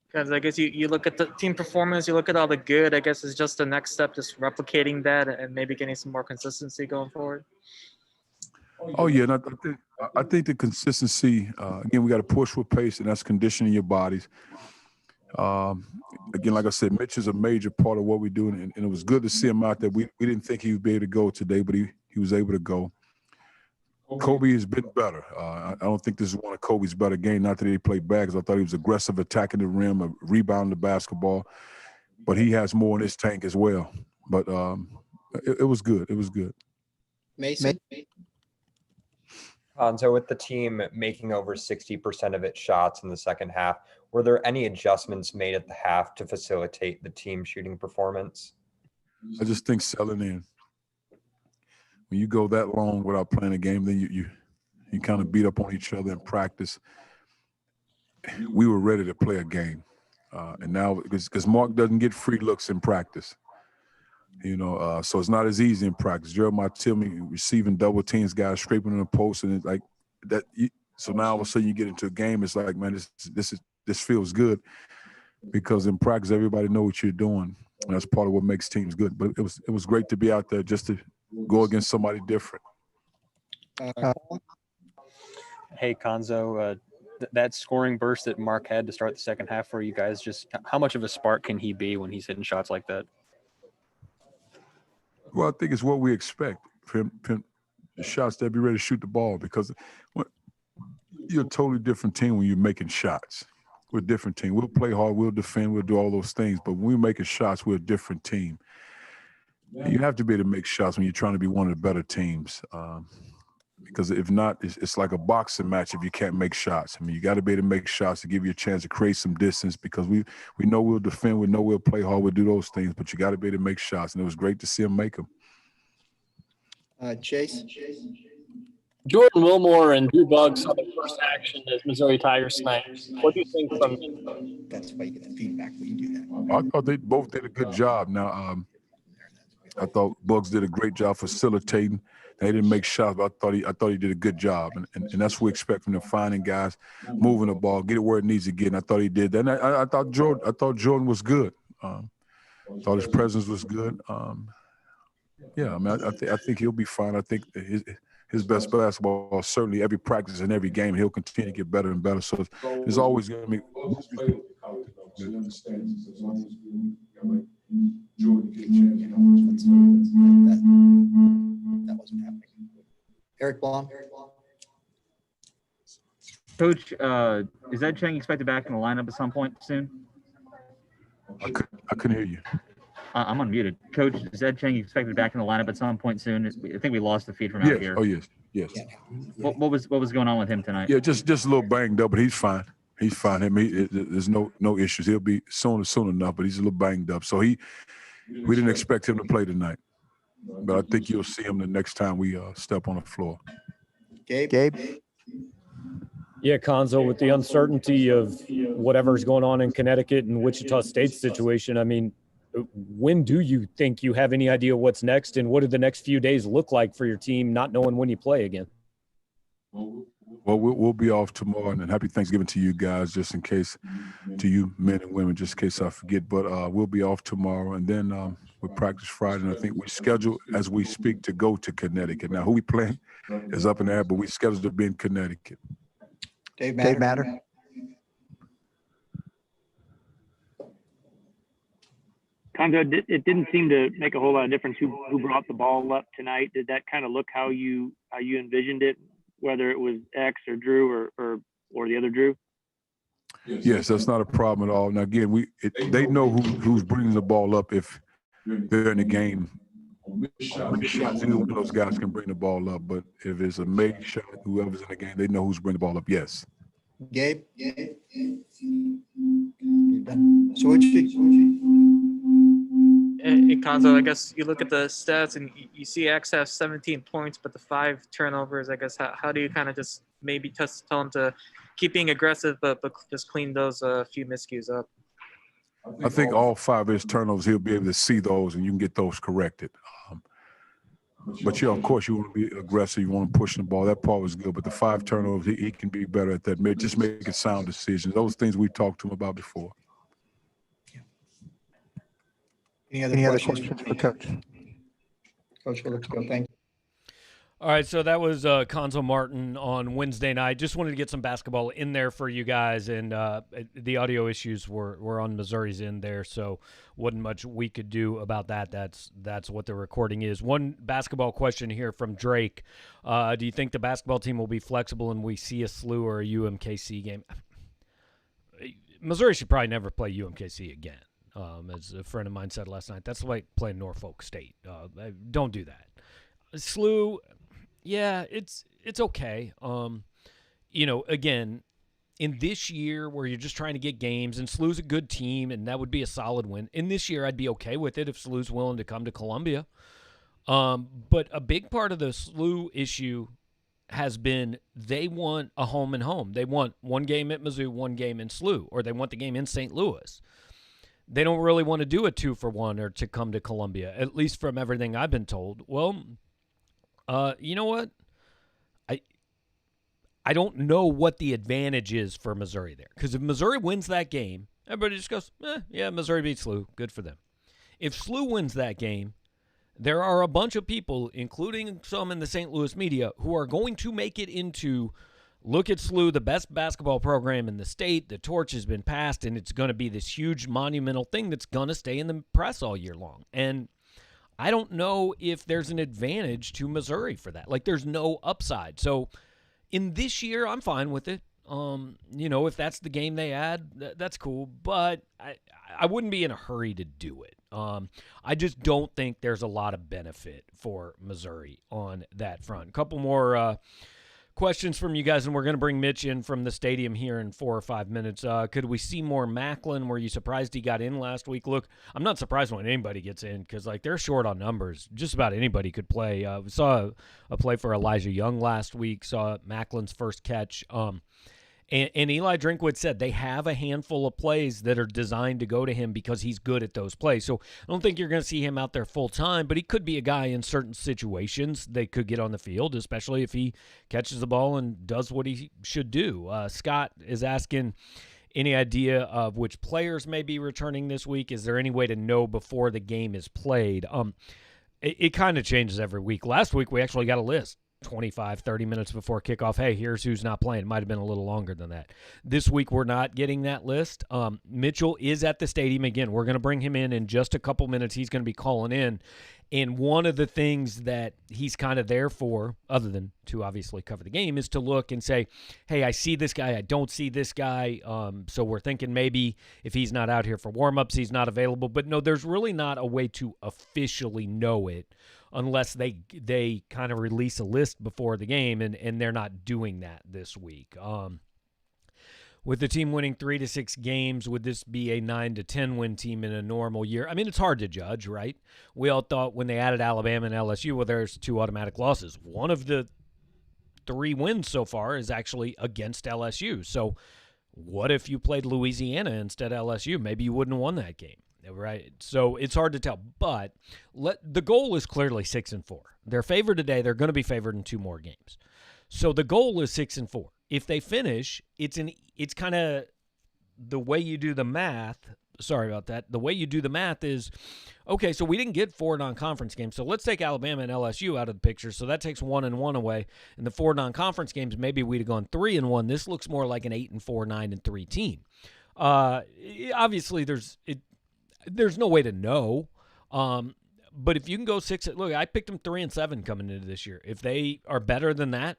Because I guess you look at the team performance, you look at all the good. I guess it's just the next step, just replicating that and maybe getting some more consistency going forward. Oh yeah, and I think the consistency. Again, we got to push with pace, and that's conditioning your bodies. Again, like I said, Mitch is a major part of what we do, and it was good to see him out there. We didn't think he would be able to go today, but he was able to go. Kobe has been better. I don't think this is one of Kobe's better games. Not that he played bad, because I thought he was aggressive, attacking the rim, rebounding the basketball. But he has more in his tank as well. But it was good. It was good. Mason? So with the team making over 60% of its shots in the second half, were there any adjustments made at the half to facilitate the team shooting performance? I just think selling in. When you go that long without playing a game, then you kind of beat up on each other in practice. We were ready to play a game. And now, because Mark doesn't get free looks in practice, so it's not as easy in practice. Jeremiah Tilney receiving double teams, guys scraping in the post, and it's like that. So now all of a sudden you get into a game, it's like, man, this feels good, because in practice everybody knows what you're doing, and that's part of what makes teams good. But it was great to be out there just to go against somebody different. Hey, Konzo, that scoring burst that Mark had to start the second half for you guys, just how much of a spark can he be when he's hitting shots like that? Well, I think it's what we expect for him the shots to be ready to shoot the ball, because you're a totally different team when you're making shots. We're a different team. We'll play hard, we'll defend, we'll do all those things, but when we're making shots, we're a different team. You have to be able to make shots when you're trying to be one of the better teams, because if not, it's like a boxing match if you can't make shots. I mean, you got to be able to make shots to give you a chance to create some distance, because we know we'll defend, we know we'll play hard, we'll do those things, but you got to be able to make shots, and it was great to see him make them. Chase? Jordan Wilmore and Drew Buggs saw the first action as Missouri Tigers tonight. What do you think from them? That's why you get that feedback when you do that. I thought they both did a good job. Now, I thought Buggs did a great job facilitating. They didn't make shots, but I thought he did a good job, and that's what we expect from them, finding guys, moving the ball, get it where it needs to get. And I thought he did that. And I thought Jordan was good. Thought his presence was good. Yeah, I mean, I think he'll be fine. I think his best basketball, certainly every practice and every game, he'll continue to get better and better. So there's always going to be. That wasn't happening. Eric Blom? Coach, is Ed Chang expected back in the lineup at some point soon? I couldn't hear you. I'm unmuted. Coach, is Ed Chang expected back in the lineup at some point soon? I think we lost the feed from out here. Oh, yes. What was going on with him tonight? Yeah, just a little banged up, but he's fine. He's fine. There's no issues. He'll be soon enough, but he's a little banged up. So we didn't expect him to play tonight, but I think you'll see him the next time we step on the floor. Gabe? Yeah, Konzo, with the uncertainty of whatever's going on in Connecticut and Wichita State's situation, I mean, when do you think you have any idea what's next, and what do the next few days look like for your team, not knowing when you play again? Well, we'll be off tomorrow, and happy Thanksgiving to you guys, just in case, to you men and women, just in case I forget. But we'll be off tomorrow, and then we practice Friday, and I think we schedule as we speak to go to Connecticut. Now, who we playing is up in the air, but we scheduled to be in Connecticut. Dave Matter? Conzo, it didn't seem to make a whole lot of difference who brought the ball up tonight. Did that kind of look how you envisioned it, whether it was X or Drew or the other Drew? Yes, that's not a problem at all. Now again, they know who's bringing the ball up if they're in the game. Shots, either one of those guys can bring the ball up, but if it's a make shot, whoever's in the game, they know who's bringing the ball up. Yes. Gabe? You're done. Switch. Hey, Conzo, I guess you look at the stats and you see X have 17 points, but the 5 turnovers. I guess how do you kind of just maybe tell him to keep being aggressive, but just clean those few miscues up? I think all 5 of his turnovers, he'll be able to see those, and you can get those corrected. But yeah, of course, you want to be aggressive. You want to push the ball. That part was good. But the 5 turnovers, he can be better at that. Just making sound decisions. Those things we talked to him about before. Any other questions for Coach? Coach, we're good to go. Thank you. All right, so that was Conzo Martin on Wednesday night. Just wanted to get some basketball in there for you guys, and the audio issues were on Missouri's end there, so wasn't much we could do about that. That's what the recording is. One basketball question here from Drake. Do you think the basketball team will be flexible and we see a SLU or a UMKC game? Missouri should probably never play UMKC again. As a friend of mine said last night, that's like playing Norfolk State. Don't do that. SLU, yeah, it's okay. Again, in this year where you're just trying to get games, and SLU's a good team, and that would be a solid win. In this year, I'd be okay with it if SLU's willing to come to Columbia. But a big part of the SLU issue has been they want a home and home. They want one game at Mizzou, one game in SLU, or they want the game in St. Louis. They don't really want to do a 2-for-1 or to come to Columbia, at least from everything I've been told. Well, you know what? I don't know what the advantage is for Missouri there. Because if Missouri wins that game, everybody just goes, yeah, Missouri beats SLU. Good for them. If SLU wins that game, there are a bunch of people, including some in the St. Louis media, who are going to make it into, look at SLU, the best basketball program in the state. The torch has been passed, and it's going to be this huge monumental thing that's going to stay in the press all year long. And I don't know if there's an advantage to Missouri for that. Like, there's no upside. So in this year, I'm fine with it. If that's the game they add, that's cool. But I wouldn't be in a hurry to do it. I just don't think there's a lot of benefit for Missouri on that front. A couple more questions from you guys, and we're going to bring Mitch in from the stadium here in 4 or 5 minutes. Could we see more Macklin? Were you surprised he got in last week? Look, I'm not surprised when anybody gets in because, they're short on numbers. Just about anybody could play. We saw a play for Elijah Young last week, saw Macklin's first catch. And Eli Drinkwitz said they have a handful of plays that are designed to go to him because he's good at those plays. So I don't think you're going to see him out there full time, but he could be a guy in certain situations that could get on the field, especially if he catches the ball and does what he should do. Scott is asking, any idea of which players may be returning this week? Is there any way to know before the game is played? It kind of changes every week. Last week, we actually got a list. 25, 30 minutes before kickoff, hey, here's who's not playing. It might have been a little longer than that. This week, we're not getting that list. Mitchell is at the stadium. Again, we're going to bring him in just a couple minutes. He's going to be calling in. And one of the things that he's kind of there for, other than to obviously cover the game, is to look and say, hey, I see this guy, I don't see this guy. So we're thinking maybe if he's not out here for warmups, he's not available. But no, there's really not a way to officially know it unless they kind of release a list before the game, and they're not doing that this week. With the team winning 3 to 6 games, would this be a 9 to 10 win team in a normal year? I mean, it's hard to judge, right? We all thought when they added Alabama and LSU, well, there's 2 automatic losses. One of the 3 wins so far is actually against LSU. So what if you played Louisiana instead of LSU? Maybe you wouldn't have won that game, right? So it's hard to tell. But the goal is clearly 6-4. They're favored today. They're going to be favored in 2 more games. So the goal is 6-4. If they finish, it's kind of the way you do the math. Sorry about that. The way you do the math is, okay, so we didn't get 4 non-conference games. So let's take Alabama and LSU out of the picture. So that takes 1-1 away. In the 4 non-conference games, maybe we'd have gone 3-1. This looks more like an 8-4, 9-3 team. Obviously, there's no way to know. But if you can go 6, look, I picked them 3-7 coming into this year. If they are better than that,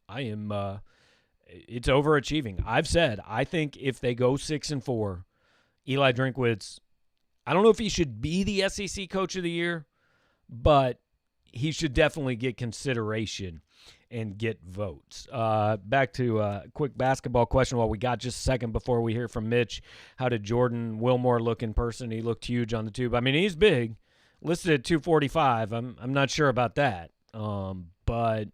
I am. It's overachieving. I've said I think if they go 6-4, Eli Drinkwitz, I don't know if he should be the SEC Coach of the Year, but he should definitely get consideration and get votes. Back to a quick basketball question while we got just a second before we hear from Mitch. How did Jordan Wilmore look in person? He looked huge on the tube. I mean, he's big, listed at 245. I'm not sure about that, but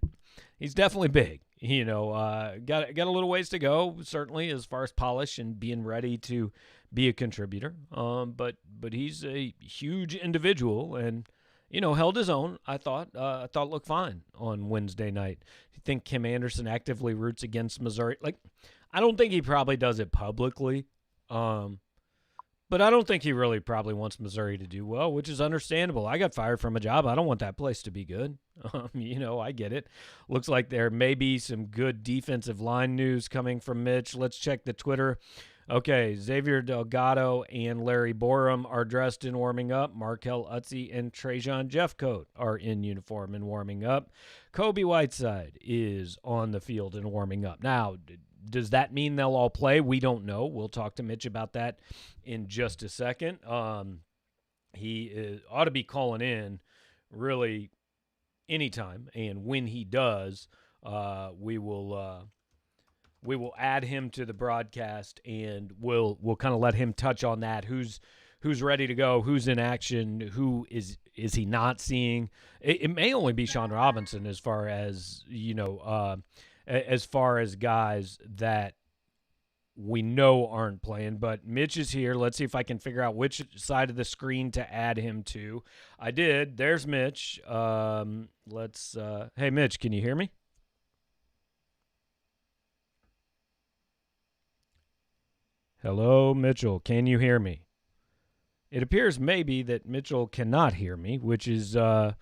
he's definitely big. You know, got a little ways to go, certainly, as far as polish and being ready to be a contributor. But he's a huge individual and, you know, held his own. I thought looked fine on Wednesday night. You think Kim Anderson actively roots against Missouri? Like, I don't think he probably does it publicly. But I don't think he really probably wants Missouri to do well, which is understandable. I got fired from a job. I don't want that place to be good. You know, I get it. Looks like there may be some good defensive line news coming from Mitch. Let's check the Twitter. Okay, Xavier Delgado and Larry Borum are dressed in warming up. Markel Utze and Trajan Jeffcoat are in uniform and warming up. Kobe Whiteside is on the field and warming up. Now, does that mean they'll all play? We don't know. We'll talk to Mitch about that in just a second. He ought to be calling in really anytime, and when he does, we will add him to the broadcast, and we'll kind of let him touch on that. Who's ready to go? Who's in action? Who is he not seeing? It may only be Sean Robinson as far as, you know, as far as guys that we know aren't playing. But Mitch is here. Let's see if I can figure out which side of the screen to add him to. I did. There's Mitch. Hey, Mitch, can you hear me? Hello, Mitchell. Can you hear me? It appears maybe that Mitchell cannot hear me, which is oh,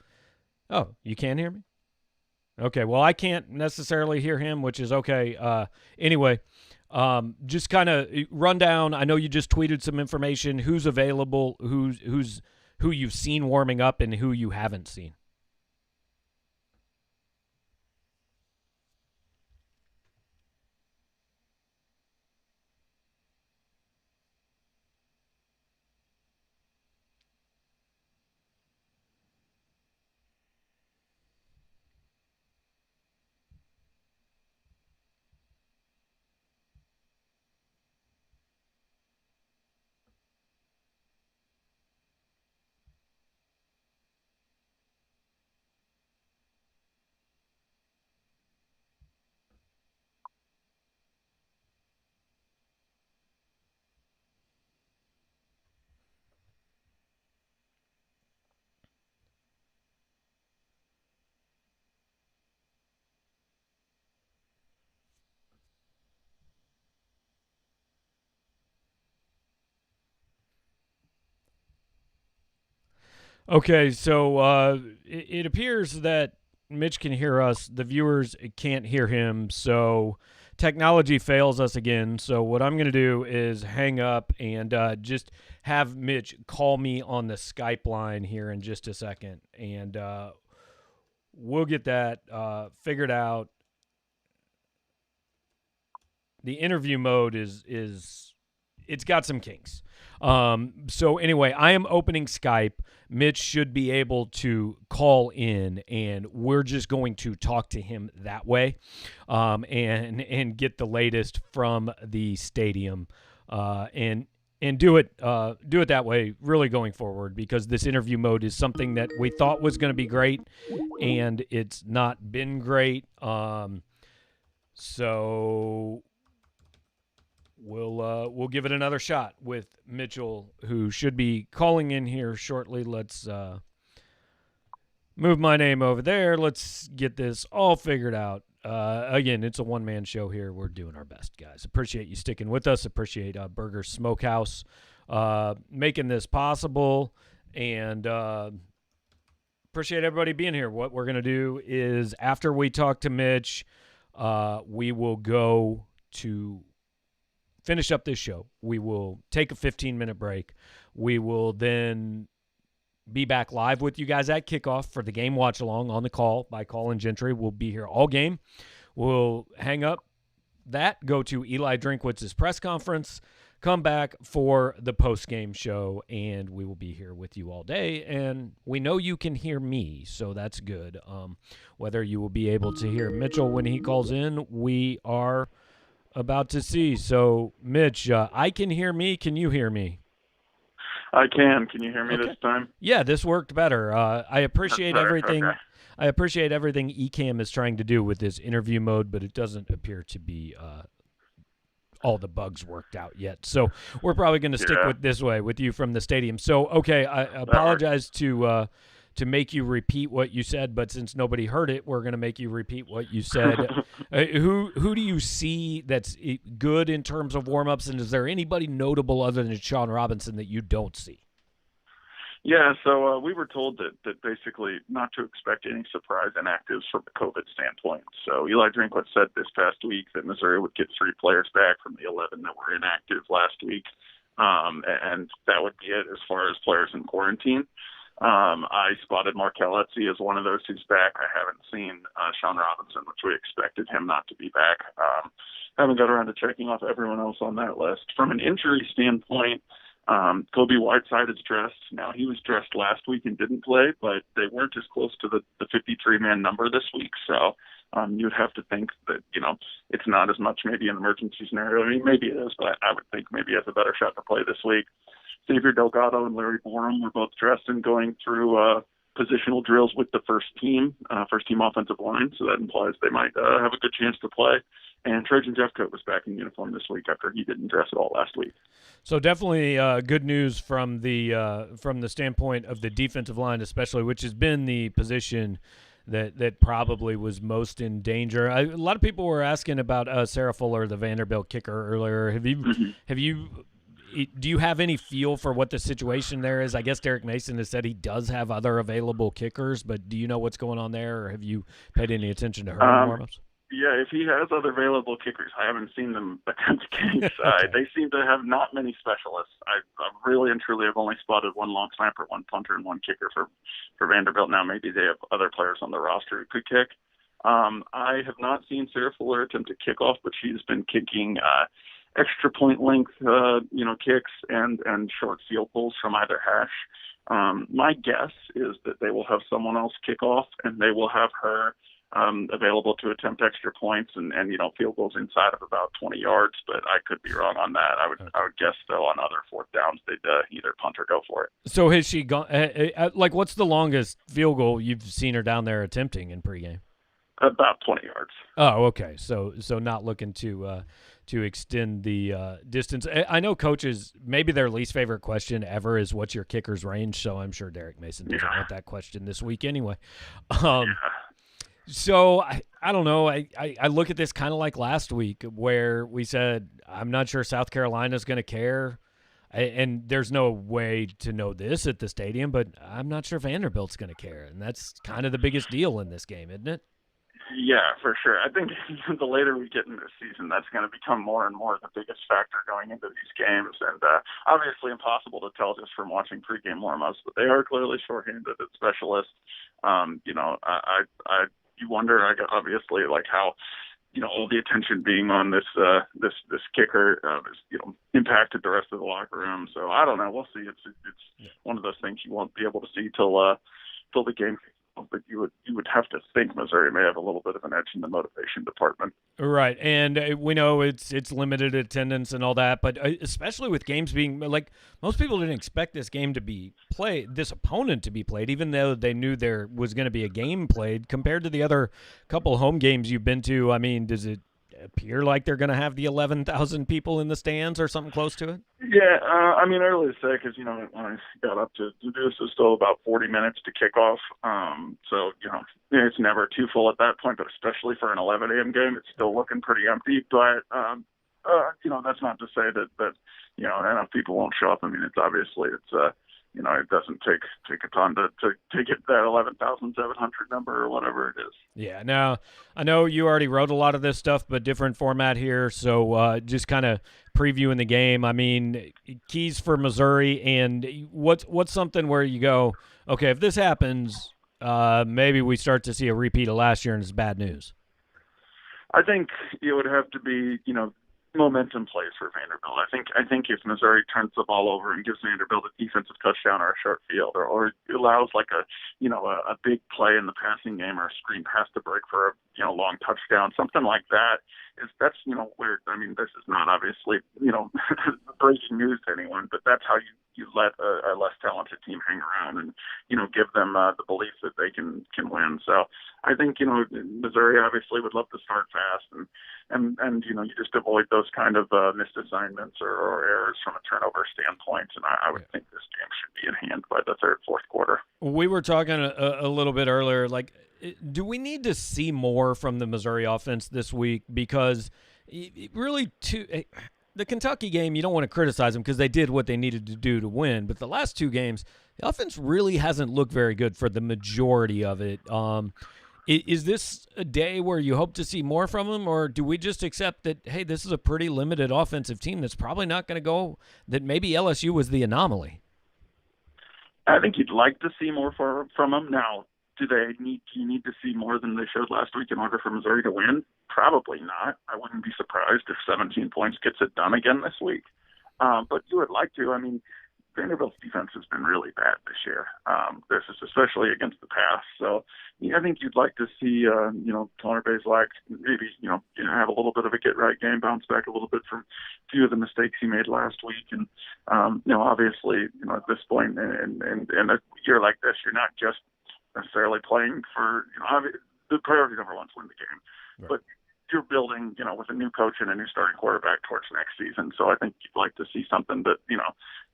you can hear me? Okay, well, I can't necessarily hear him, which is okay. Anyway, just kind of run down. I know you just tweeted some information. Who's available? Who you've seen warming up and who you haven't seen? Okay, so it appears that Mitch can hear us. The viewers can't hear him, so technology fails us again. So what I'm going to do is hang up and just have Mitch call me on the Skype line here in just a second, and we'll get that figured out. The interview mode is it's got some kinks. So anyway, I am opening Skype. Mitch should be able to call in, and we're just going to talk to him that way, and get the latest from the stadium, and do it that way really going forward, because this interview mode is something that we thought was going to be great, and it's not been great. So we'll give it another shot with Mitchell, who should be calling in here shortly. Let's move my name over there. Let's get this all figured out. Again, it's a one-man show here. We're doing our best, guys. Appreciate you sticking with us. Appreciate Burger Smokehouse making this possible, and appreciate everybody being here. What we're going to do is, after we talk to Mitch, we will go to finish up this show. We will take a 15-minute break. We will then be back live with you guys at kickoff for the game watch along on the call by Colin Gentry. We'll be here all game. We'll hang up that, go to Eli Drinkwitz's press conference, come back for the post-game show, and we will be here with you all day. And we know you can hear me, so that's good. Whether you will be able to hear Mitchell when he calls in, we are about to see. So, Mitch, I can hear me. Can you hear me? I can. Can you hear me this time? Yeah, this worked better. I appreciate That's everything. okay. I appreciate everything Ecamm is trying to do with this interview mode, but it doesn't appear to be all the bugs worked out yet. So we're probably going to stick with this way with you from the stadium. So, okay, I apologize to make you repeat what you said, but since nobody heard it, we're going to make you repeat what you said. Who do you see that's good in terms of warm-ups, and is there anybody notable other than Sean Robinson that you don't see? Yeah, so we were told that basically not to expect any surprise inactives from a COVID standpoint. So Eli Drinkwitz said this past week that Missouri would get 3 players back from the 11 that were inactive last week, and that would be it as far as players in quarantine. I spotted Markel Etsy as one of those who's back. I haven't seen Sean Robinson, which we expected him not to be back. Haven't got around to checking off everyone else on that list. From an injury standpoint, Kobe Whiteside is dressed. Now, he was dressed last week and didn't play, but they weren't as close to the 53-man number this week. So you'd have to think that, it's not as much maybe an emergency scenario. I mean, maybe it is, but I would think maybe he has a better shot to play this week. Xavier Delgado and Larry Borum were both dressed and going through positional drills with the first team offensive line. So that implies they might have a good chance to play. And Trajan Jeffcoat was back in uniform this week after he didn't dress at all last week. So definitely good news from the standpoint of the defensive line, especially, which has been the position that probably was most in danger. A lot of people were asking about Sarah Fuller, the Vanderbilt kicker, earlier. Do you have any feel for what the situation there is? I guess Derek Mason has said he does have other available kickers, but do you know what's going on there, or have you paid any attention to her in warm-ups? Yeah, if he has other available kickers, I haven't seen them attempt games. Okay. They seem to have not many specialists. I really and truly have only spotted one long snapper, one punter, and one kicker for Vanderbilt. Now, maybe they have other players on the roster who could kick. I have not seen Sarah Fuller attempt to kick off, but she's been kicking extra point length, kicks and short field pulls from either hash. My guess is that they will have someone else kick off, and they will have her available to attempt extra points and field goals inside of about 20 yards, but I could be wrong on that. I would guess though on other fourth downs they'd either punt or go for it. So has she gone? What's the longest field goal you've seen her down there attempting in pregame? About 20 yards. Oh, okay. So not looking to extend the distance. I know coaches, maybe their least favorite question ever is what's your kicker's range. So I'm sure Derek Mason doesn't want that question this week anyway. So I don't know. I look at this kind of like last week where we said, I'm not sure South Carolina's going to care. And there's no way to know this at the stadium, but I'm not sure Vanderbilt's going to care. And that's kind of the biggest deal in this game, isn't it? Yeah, for sure. I think the later we get into the season, that's going to become more and more the biggest factor going into these games. And obviously impossible to tell just from watching pregame warm-ups, but they are clearly shorthanded at specialists. You wonder, obviously, like how, all the attention being on this kicker has, impacted the rest of the locker room. So I don't know. We'll see. It's one of those things you won't be able to see till the game. But you would have to think Missouri may have a little bit of an edge in the motivation department. Right, and we know it's limited attendance and all that, but especially with games being like most people didn't expect this game to be played, this opponent to be played, even though they knew there was going to be a game played. Compared to the other couple home games you've been to, I mean, does it appear like they're going to have the 11,000 people in the stands or something close to it? Yeah, early to say because, when I got up to do this, it was still about 40 minutes to kick off. So, it's never too full at that point, but especially for an 11 a.m. game, it's still looking pretty empty. But, that's not to say that enough people won't show up. I mean, it's it doesn't take a ton to get that 11,700 number or whatever it is. Yeah. Now, I know you already wrote a lot of this stuff, but different format here. So just kind of previewing the game. I mean, keys for Missouri, and what's something where you go, okay, if this happens, maybe we start to see a repeat of last year and it's bad news. I think it would have to be, momentum plays for Vanderbilt. I think if Missouri turns the ball over and gives Vanderbilt a defensive touchdown or a short field, or allows like a big play in the passing game or a screen pass to break for a long touchdown, something like that, that's where, this is not obviously breaking news to anyone, but that's how you let a less talented team hang around and give them the belief that they can win. So I think Missouri obviously would love to start fast and you just avoid those kind of missed assignments or errors from a turnover standpoint. And I would think this game should be in hand by the third, fourth quarter. We were talking a little bit earlier, like, do we need to see more from the Missouri offense this week? Because really, the Kentucky game, you don't want to criticize them because they did what they needed to do to win. But the last two games, the offense really hasn't looked very good for the majority of it. Is this a day where you hope to see more from them, or do we just accept that, hey, this is a pretty limited offensive team that's probably not going to go, that maybe LSU was the anomaly? I think you'd like to see more from them. Now, do you need to see more than they showed last week in order for Missouri to win? Probably not. I wouldn't be surprised if 17 points gets it done again this week. But you would like to. Vanderbilt's defense has been really bad this year. This is especially against the pass. So I think you'd like to see, Connor Bazelak maybe, have a little bit of a get-right game, bounce back a little bit from a few of the mistakes he made last week. And, obviously, at this point in a year like this, you're not just necessarily playing for, the priority number one's win the game. Right. But you're building, with a new coach and a new starting quarterback towards next season. So I think you'd like to see something that,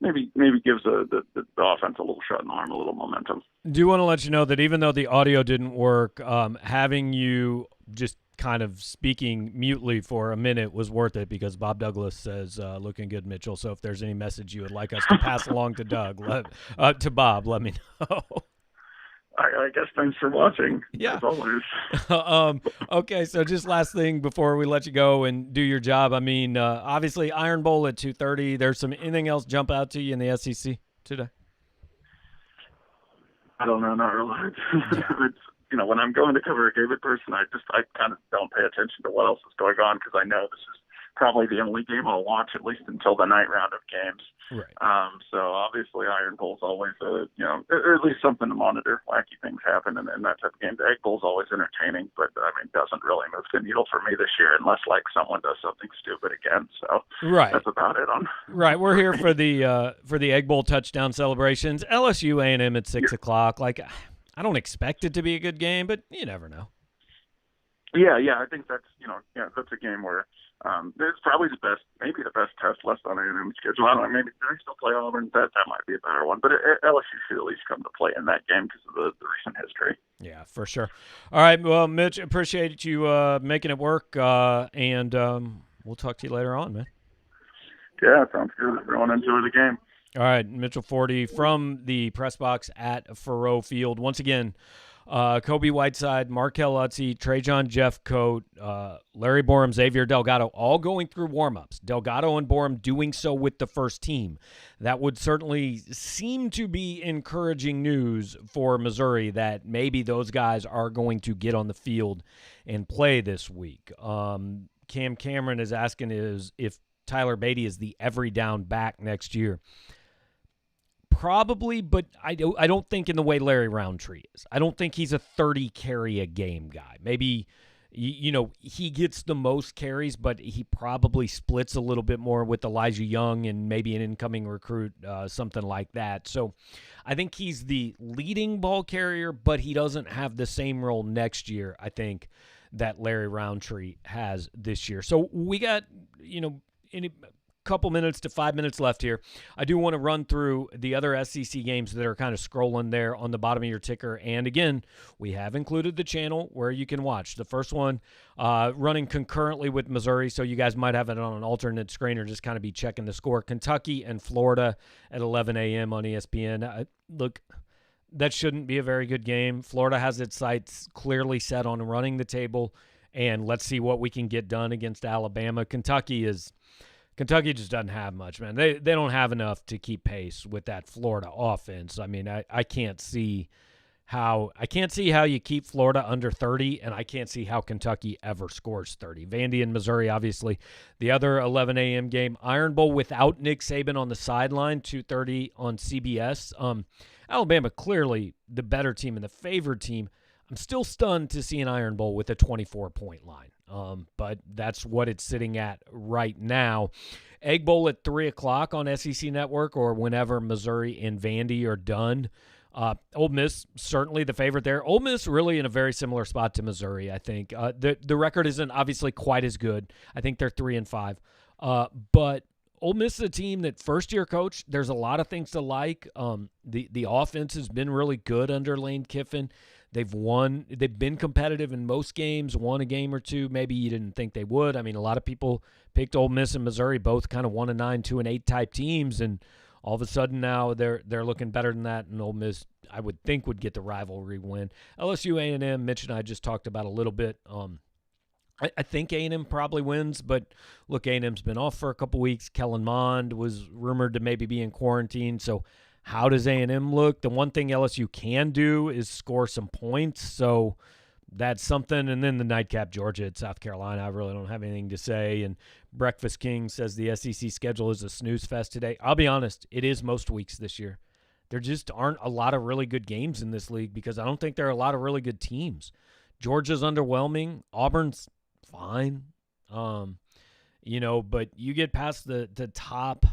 maybe gives the offense a little shot in the arm, a little momentum. Do want to let you know that even though the audio didn't work, having you just kind of speaking mutely for a minute was worth it, because Bob Douglas says, looking good, Mitchell. So if there's any message you would like us to pass along to to Bob, let me know. I guess thanks for watching. Yeah. As always. Okay, so just last thing before we let you go and do your job. Obviously, Iron Bowl at 2:30. There's anything else jump out to you in the SEC today? I don't know, not really. It's, when I'm going to cover a game in person, I kind of don't pay attention to what else is going on, because I know this is probably the only game I'll watch, at least until the night round of games. Right. So obviously Iron Bowl's always or at least something to monitor. Wacky things happen and that type of game. The Egg Bowl's always entertaining, but doesn't really move the needle for me this year unless someone does something stupid again. So right. That's about it on. Right. We're here for the Egg Bowl touchdown celebrations. LSU A&M at 6 o'clock. I don't expect it to be a good game, but you never know. Yeah. I think that's that's a game where it's probably maybe the best test left on A&M's schedule. I don't know, maybe they still play Auburn. That might be a better one. But LSU should at least come to play in that game because of the recent history. Yeah, for sure. All right, well, Mitch, appreciate you making it work, and we'll talk to you later on, man. Yeah, sounds good. Everyone enjoy the game. All right, Mitchell Forty from the press box at Faurot Field. Once again, Kobe Whiteside, Markel Utze, Trajan Jeffcoat, Larry Borum, Xavier Delgado, all going through warm-ups. Delgado and Borum doing so with the first team. That would certainly seem to be encouraging news for Missouri, that maybe those guys are going to get on the field and play this week. Cam Cameron is asking if Tyler Beatty is the every down back next year. Probably, but I don't think in the way Larry Roundtree is. I don't think he's a 30 carry a game guy. Maybe, he gets the most carries, but he probably splits a little bit more with Elijah Young and maybe an incoming recruit, something like that. So I think he's the leading ball carrier, but he doesn't have the same role next year, I think, that Larry Roundtree has this year. So we got, couple minutes to 5 minutes left here. I do want to run through the other SEC games that are kind of scrolling there on the bottom of your ticker. And again, we have included the channel where you can watch. The first one running concurrently with Missouri, so you guys might have it on an alternate screen or just kind of be checking the score. Kentucky and Florida at 11 a.m. on ESPN. Look, that shouldn't be a very good game. Florida has its sights clearly set on running the table, and let's see what we can get done against Alabama. Kentucky just doesn't have much, man. They don't have enough to keep pace with that Florida offense. I mean, I can't see how you keep Florida under 30, and I can't see how Kentucky ever scores 30. Vandy and Missouri, obviously. The other 11 a.m. game, Iron Bowl without Nick Saban on the sideline, 2:30 on CBS. Alabama clearly the better team and the favored team. I'm still stunned to see an Iron Bowl with a 24-point line, but that's what it's sitting at right now. Egg Bowl at 3 o'clock on SEC Network or whenever Missouri and Vandy are done. Ole Miss, certainly the favorite there. Ole Miss really in a very similar spot to Missouri, I think. The record isn't obviously quite as good. I think they're 3-5. But Ole Miss is a team that first-year coach, there's a lot of things to like. The offense has been really good under Lane Kiffin. They've been competitive in most games, won a game or two. Maybe you didn't think they would. I mean, a lot of people picked Ole Miss and Missouri, both kind of 1-9, 2-8 type teams, and all of a sudden now they're looking better than that, and Ole Miss, I would think, would get the rivalry win. LSU A&M, Mitch and I just talked about a little bit. I think A&M probably wins, but look, A&M's been off for a couple weeks. Kellen Mond was rumored to maybe be in quarantine, so how does A&M look? The one thing LSU can do is score some points, so that's something. And then the nightcap, Georgia at South Carolina. I really don't have anything to say. And Breakfast King says the SEC schedule is a snooze fest today. I'll be honest, it is most weeks this year. There just aren't a lot of really good games in this league because I don't think there are a lot of really good teams. Georgia's underwhelming. Auburn's fine. But you get past the top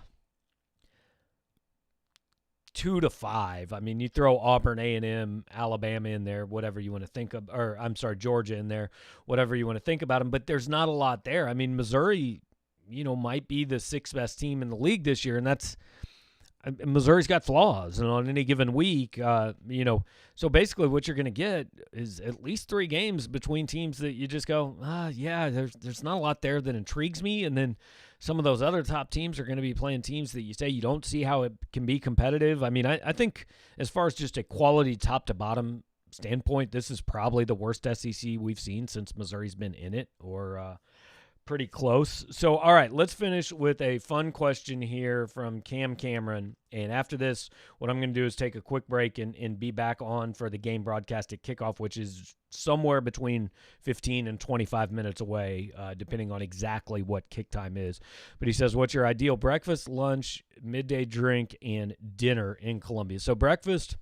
2 to 5. I mean, you throw Auburn, A&M, Alabama in there, whatever you want to think of, or I'm sorry, Georgia in there, whatever you want to think about them. But there's not a lot there. I mean, Missouri, might be the 6th best team in the league this year, and Missouri's got flaws, and on any given week, so basically what you're going to get is at least 3 games between teams that you just go, there's not a lot there that intrigues me, and then some of those other top teams are going to be playing teams that you say you don't see how it can be competitive. I mean, I think as far as just a quality top-to-bottom standpoint, this is probably the worst SEC we've seen since Missouri's been in it, or pretty close. So, all right, let's finish with a fun question here from Cam Cameron. And after this, what I'm going to do is take a quick break and be back on for the game broadcast at kickoff, which is somewhere between 15 and 25 minutes away, depending on exactly what kick time is. But he says, what's your ideal breakfast, lunch, midday drink, and dinner in Columbia? So breakfast,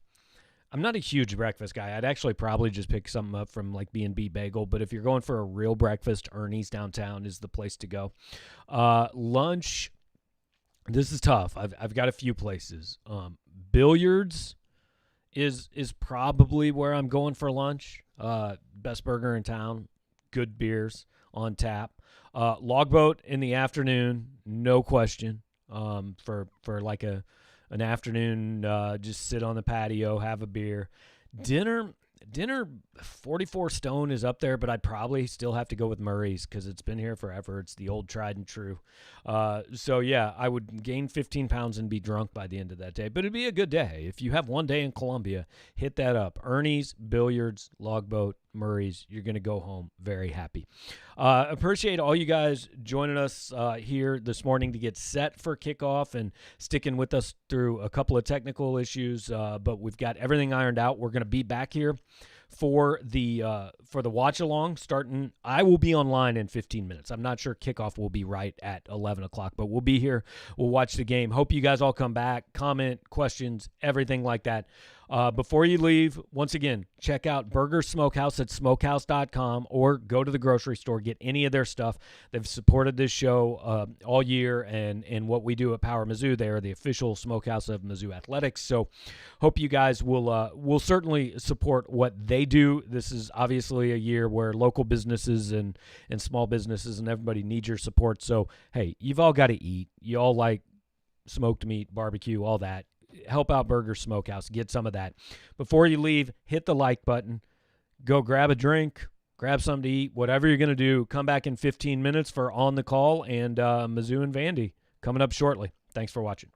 I'm not a huge breakfast guy. I'd actually probably just pick something up from like B&B Bagel. But if you're going for a real breakfast, Ernie's downtown is the place to go. Lunch, this is tough. I've got a few places. Billiards is probably where I'm going for lunch. Best burger in town. Good beers on tap. Logboat in the afternoon, no question. For like an afternoon, just sit on the patio, have a beer. Dinner, 44 Stone is up there, but I'd probably still have to go with Murray's because it's been here forever. It's the old tried and true. So, yeah, I would gain 15 pounds and be drunk by the end of that day. But it'd be a good day. If you have one day in Columbia, hit that up. Ernie's, Billiards, Logboat, Murray's. You're going to go home very happy. Appreciate all you guys joining us here this morning to get set for kickoff and sticking with us through a couple of technical issues. But we've got everything ironed out. We're going to be back here for the watch along starting. I will be online in 15 minutes. I'm not sure kickoff will be right at 11 o'clock, but we'll be here. We'll watch the game. Hope you guys all come back, comment, questions, everything like that. Before you leave, once again, check out Burger Smokehouse at smokehouse.com or go to the grocery store, get any of their stuff. They've supported this show all year, and what we do at Power Mizzou. They are the official smokehouse of Mizzou Athletics. So hope you guys will certainly support what they do. This is obviously a year where local businesses and small businesses and everybody needs your support. So, hey, you've all got to eat. You all like smoked meat, barbecue, all that. Help out Burger Smokehouse. Get some of that. Before you leave, hit the like button. Go grab a drink, grab something to eat, whatever you're going to do. Come back in 15 minutes for On the Call and Mizzou and Vandy coming up shortly. Thanks for watching.